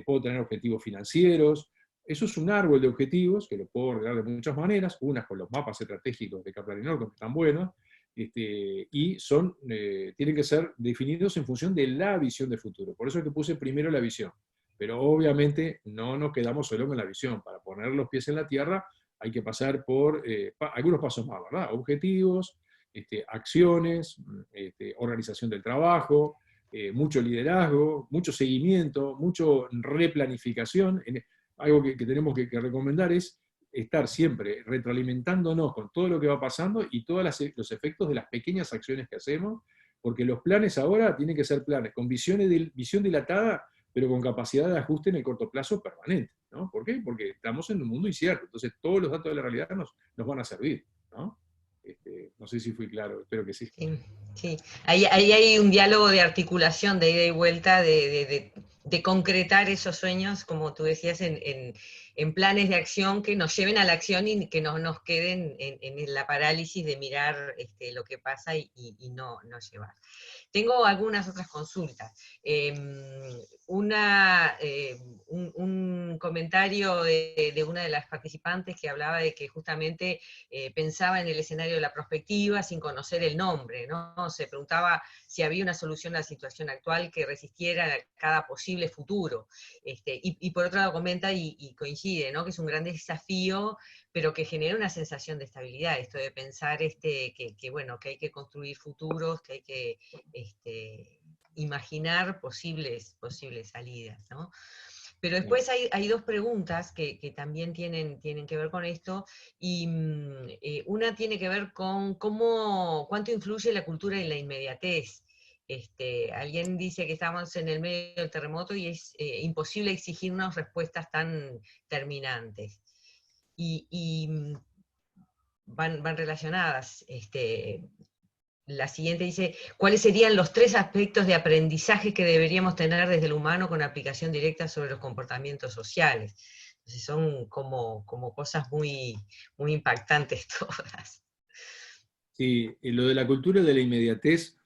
puedo tener objetivos financieros. Eso es un árbol de objetivos que lo puedo ordenar de muchas maneras, unas con los mapas estratégicos de Kaplan y Norton, que están buenos, y tienen que ser definidos en función de la visión de futuro. Por eso es que puse primero la visión. Pero obviamente no nos quedamos solo con la visión. Para poner los pies en la tierra hay que pasar por algunos pasos más, ¿verdad? Objetivos, acciones, organización del trabajo, mucho liderazgo, mucho seguimiento, mucho replanificación. Algo que tenemos que recomendar es estar siempre retroalimentándonos con todo lo que va pasando y todos los efectos de las pequeñas acciones que hacemos, porque los planes ahora tienen que ser planes con visión dilatada, pero con capacidad de ajuste en el corto plazo permanente, ¿no? ¿Por qué? Porque estamos en un mundo incierto, entonces todos los datos de la realidad nos van a servir, ¿no? No sé si fui claro, espero que sí. Sí, sí. Ahí hay un diálogo de articulación, de ida y vuelta, de concretar esos sueños, como tú decías, en planes de acción que nos lleven a la acción y que no nos queden en la parálisis de mirar lo que pasa y no llevar. Tengo algunas otras consultas. Un comentario de una de las participantes que hablaba de que justamente pensaba en el escenario de la prospectiva sin conocer el nombre, ¿no? Se preguntaba si había una solución a la situación actual que resistiera a cada posible futuro. Y por otro lado comenta y coincide, ¿no? Que es un gran desafío, pero que genera una sensación de estabilidad, esto de pensar bueno, que hay que construir futuros, que hay que imaginar posibles salidas, ¿no? Pero después hay dos preguntas que también tienen que ver con esto, y una tiene que ver con cuánto influye la cultura en la inmediatez. Alguien dice que estamos en el medio del terremoto y es imposible exigirnos respuestas tan terminantes. Y van relacionadas. La siguiente dice, ¿cuáles serían los 3 aspectos de aprendizaje que deberíamos tener desde el humano con aplicación directa sobre los comportamientos sociales? Entonces son como cosas muy, muy impactantes todas. Sí, lo de la cultura de la inmediatez,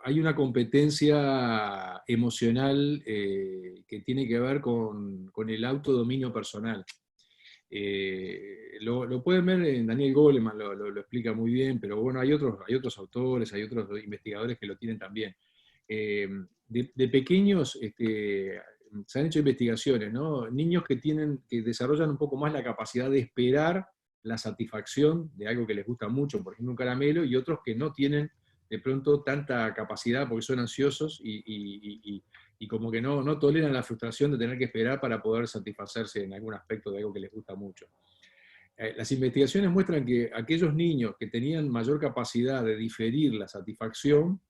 hay una competencia emocional que tiene que ver con el autodominio personal. Lo pueden ver en Daniel Goleman, lo explica muy bien, pero bueno, hay otros autores, hay otros investigadores que lo tienen también. De pequeños se han hecho investigaciones, ¿no? Niños que desarrollan un poco más la capacidad de esperar la satisfacción de algo que les gusta mucho, por ejemplo un caramelo, y otros que no tienen de pronto tanta capacidad porque son ansiosos y como que no toleran la frustración de tener que esperar para poder satisfacerse en algún aspecto de algo que les gusta mucho. Las investigaciones muestran que aquellos niños que tenían mayor capacidad de diferir la satisfacción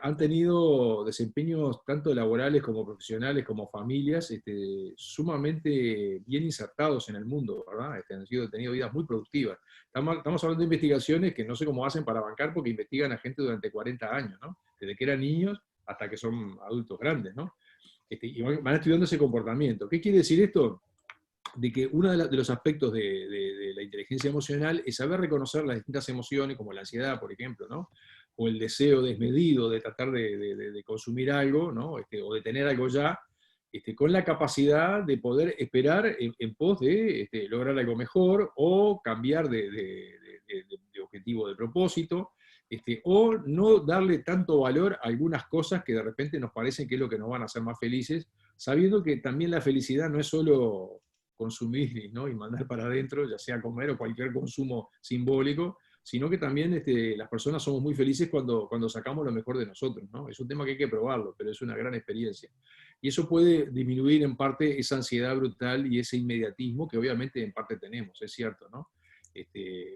han tenido desempeños tanto laborales como profesionales como familias sumamente bien insertados en el mundo, ¿verdad? Han tenido vidas muy productivas. Estamos hablando de investigaciones que no sé cómo hacen para bancar porque investigan a gente durante 40 años, ¿no? Desde que eran niños hasta que son adultos grandes, ¿no? Y van estudiando ese comportamiento. ¿Qué quiere decir esto? De que uno de los aspectos de la inteligencia emocional es saber reconocer las distintas emociones, como la ansiedad, por ejemplo, ¿no? O el deseo desmedido de tratar de consumir algo, ¿no? O de tener algo ya, con la capacidad de poder esperar en pos de lograr algo mejor, o cambiar de objetivo, de propósito, o no darle tanto valor a algunas cosas que de repente nos parecen que es lo que nos van a hacer más felices, sabiendo que también la felicidad no es solo consumir, ¿no? Y mandar para adentro, ya sea comer o cualquier consumo simbólico, sino que también las personas somos muy felices cuando sacamos lo mejor de nosotros, ¿no? Es un tema que hay que probarlo, pero es una gran experiencia. Y eso puede disminuir en parte esa ansiedad brutal y ese inmediatismo que obviamente en parte tenemos, es cierto, ¿no?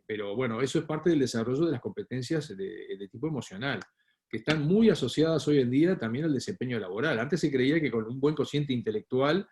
Pero bueno, eso es parte del desarrollo de las competencias de tipo emocional, que están muy asociadas hoy en día también al desempeño laboral. Antes se creía que con un buen cociente intelectual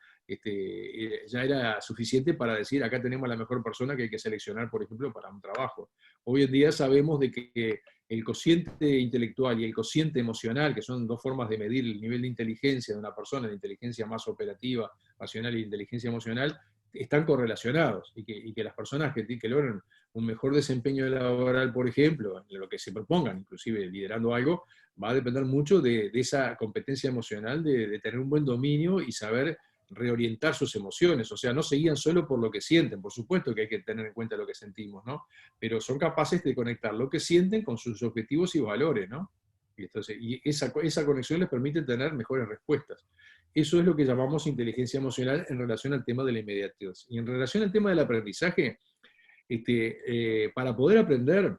ya era suficiente para decir, acá tenemos a la mejor persona que hay que seleccionar, por ejemplo, para un trabajo. Hoy en día sabemos de que el cociente intelectual y el cociente emocional, que son dos formas de medir el nivel de inteligencia de una persona, de inteligencia más operativa, racional y inteligencia emocional, están correlacionados, y que las personas que logran un mejor desempeño laboral, por ejemplo, en lo que se propongan, inclusive liderando algo, va a depender mucho de esa competencia emocional, de tener un buen dominio y saber reorientar sus emociones, o sea, no se guían solo por lo que sienten, por supuesto que hay que tener en cuenta lo que sentimos, ¿no? Pero son capaces de conectar lo que sienten con sus objetivos y valores, ¿no? Y esa conexión les permite tener mejores respuestas. Eso es lo que llamamos inteligencia emocional en relación al tema de la inmediatez. Y en relación al tema del aprendizaje, para poder aprender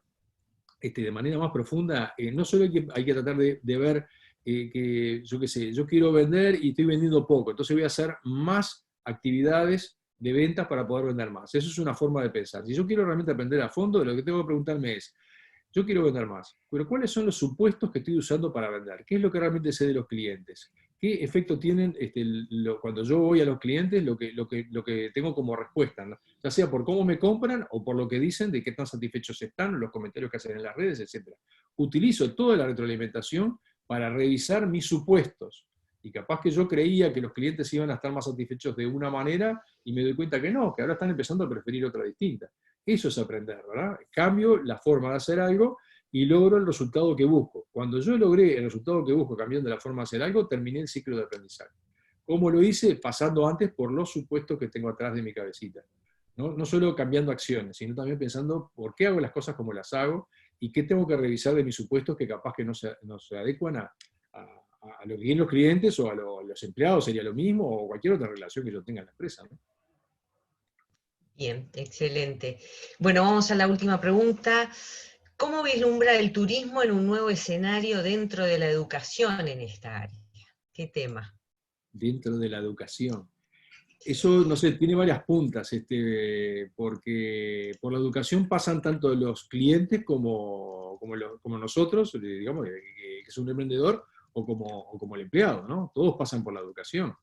de manera más profunda, no solo hay que tratar de ver que, yo qué sé, yo quiero vender y estoy vendiendo poco, entonces voy a hacer más actividades de ventas para poder vender más. Eso es una forma de pensar. Si yo quiero realmente aprender a fondo, lo que tengo que preguntarme es, yo quiero vender más, pero ¿cuáles son los supuestos que estoy usando para vender? ¿Qué es lo que realmente sé de los clientes? ¿Qué efecto tienen cuando yo voy a los clientes, lo que tengo como respuesta, ¿no? Ya sea por cómo me compran o por lo que dicen, de qué tan satisfechos están, los comentarios que hacen en las redes, etc. Utilizo toda la retroalimentación para revisar mis supuestos. Y capaz que yo creía que los clientes iban a estar más satisfechos de una manera y me doy cuenta que no, que ahora están empezando a preferir otra distinta. Eso es aprender, ¿verdad? Cambio la forma de hacer algo y logro el resultado que busco. Cuando yo logré el resultado que busco cambiando la forma de hacer algo, terminé el ciclo de aprendizaje. ¿Cómo lo hice? Pasando antes por los supuestos que tengo atrás de mi cabecita. No solo cambiando acciones, sino también pensando por qué hago las cosas como las hago y qué tengo que revisar de mis supuestos que capaz que no se adecuan a lo que quieren los clientes o a los empleados, sería lo mismo, o cualquier otra relación que yo tenga en la empresa, ¿no? Bien, excelente. Bueno, vamos a la última pregunta. ¿Cómo vislumbra el turismo en un nuevo escenario dentro de la educación en esta área? ¿Qué tema? Dentro de la educación. Eso, no sé, tiene varias puntas, porque por la educación pasan tanto los clientes como nosotros, digamos, que es un emprendedor, o como el empleado, ¿no? Todos pasan por la educación.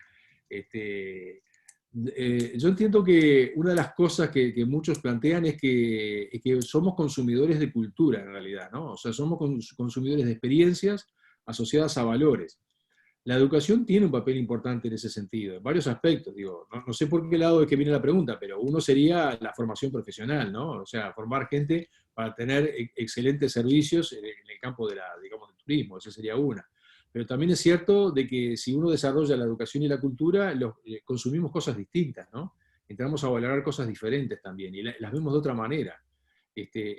Yo entiendo que una de las cosas que muchos plantean es que somos consumidores de cultura, en realidad, ¿no? O sea, somos consumidores de experiencias asociadas a valores. La educación tiene un papel importante en ese sentido, en varios aspectos. Digo, no sé por qué lado es que viene la pregunta, pero uno sería la formación profesional, ¿no? O sea, formar gente para tener excelentes servicios en el campo de turismo, esa sería una. Pero también es cierto de que si uno desarrolla la educación y la cultura, consumimos cosas distintas, ¿no? Entramos a valorar cosas diferentes también, y las vemos de otra manera.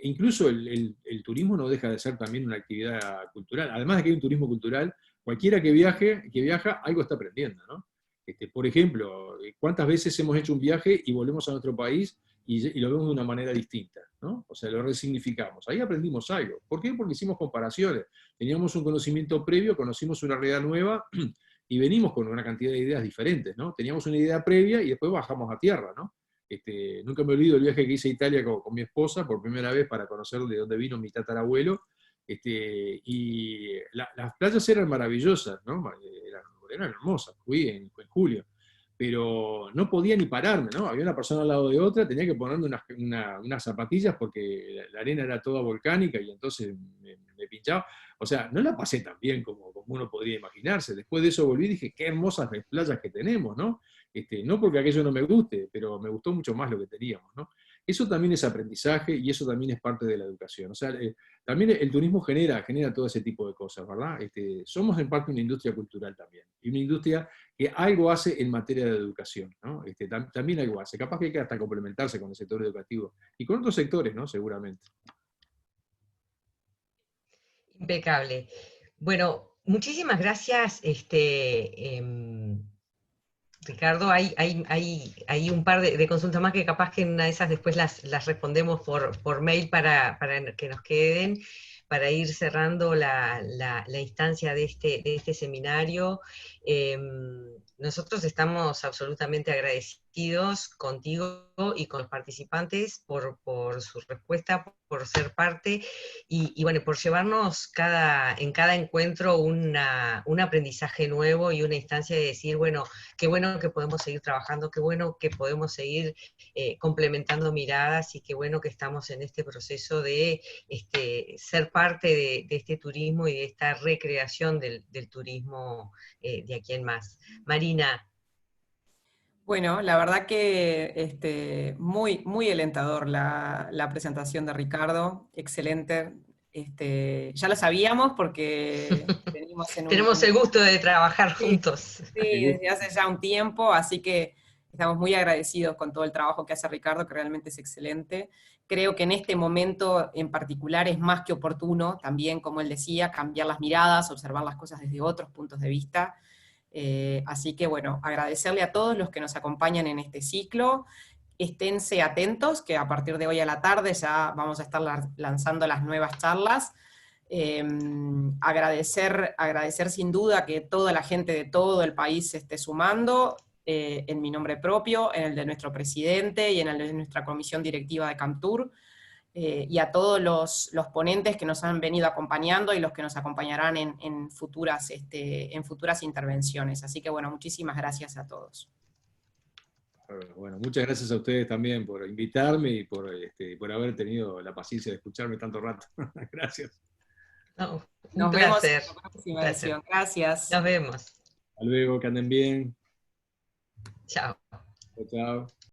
Incluso el turismo no deja de ser también una actividad cultural. Además de que hay un turismo cultural, cualquiera que viaja, algo está aprendiendo, ¿no? Por ejemplo, ¿cuántas veces hemos hecho un viaje y volvemos a nuestro país y lo vemos de una manera distinta, ¿no? O sea, lo resignificamos. Ahí aprendimos algo. ¿Por qué? Porque hicimos comparaciones. Teníamos un conocimiento previo, conocimos una realidad nueva y venimos con una cantidad de ideas diferentes, ¿no? Teníamos una idea previa y después bajamos a tierra, ¿no? Nunca me olvido el viaje que hice a Italia con mi esposa por primera vez para conocer de dónde vino mi tatarabuelo. Y las playas eran maravillosas, ¿no? Eran hermosas, fui en julio, pero no podía ni pararme, ¿no? Había una persona al lado de otra, tenía que ponerme unas zapatillas porque la arena era toda volcánica y entonces me pinchaba. O sea, no la pasé tan bien como uno podría imaginarse. Después de eso volví y dije, qué hermosas las playas que tenemos, ¿no? No porque aquello no me guste, pero me gustó mucho más lo que teníamos, ¿no? Eso también es aprendizaje y eso también es parte de la educación. O sea, también el turismo genera todo ese tipo de cosas, ¿verdad? Somos en parte una industria cultural también, y una industria que algo hace en materia de educación, ¿no? También algo hace. Capaz que hay que hasta complementarse con el sector educativo y con otros sectores, ¿no? Seguramente. Impecable. Bueno, muchísimas gracias, Ricardo. Hay un par de consultas más que capaz que en una de esas después las respondemos por mail para que nos queden, para ir cerrando la instancia de este seminario. Nosotros estamos absolutamente agradecidos contigo y con los participantes por su respuesta, por ser parte y bueno, por llevarnos en cada encuentro un aprendizaje nuevo y una instancia de decir, bueno, qué bueno que podemos seguir trabajando, qué bueno que podemos seguir complementando miradas y qué bueno que estamos en este proceso de ser parte de este turismo y de esta recreación del turismo de aquí en más. Marina. Bueno, la verdad que muy, muy alentador la presentación de Ricardo, excelente. Ya lo sabíamos porque venimos Tenemos el gusto de trabajar sí, juntos. sí, desde hace ya un tiempo, así que estamos muy agradecidos con todo el trabajo que hace Ricardo, que realmente es excelente. Creo que en este momento en particular es más que oportuno, también, como él decía, cambiar las miradas, observar las cosas desde otros puntos de vista. Así que bueno, agradecerle a todos los que nos acompañan en este ciclo. Esténse atentos, que a partir de hoy a la tarde ya vamos a estar lanzando las nuevas charlas. Agradecer sin duda que toda la gente de todo el país se esté sumando, en mi nombre propio, en el de nuestro presidente y en el de nuestra comisión directiva de Camtur, y a todos los ponentes que nos han venido acompañando y los que nos acompañarán en futuras intervenciones. Así que bueno, muchísimas gracias a todos. Bueno, muchas gracias a ustedes también por invitarme y por haber tenido la paciencia de escucharme tanto rato. Gracias. No, Nos vemos en la próxima edición. Gracias. Nos vemos. Hasta luego, que anden bien. Chao. Chao, chao.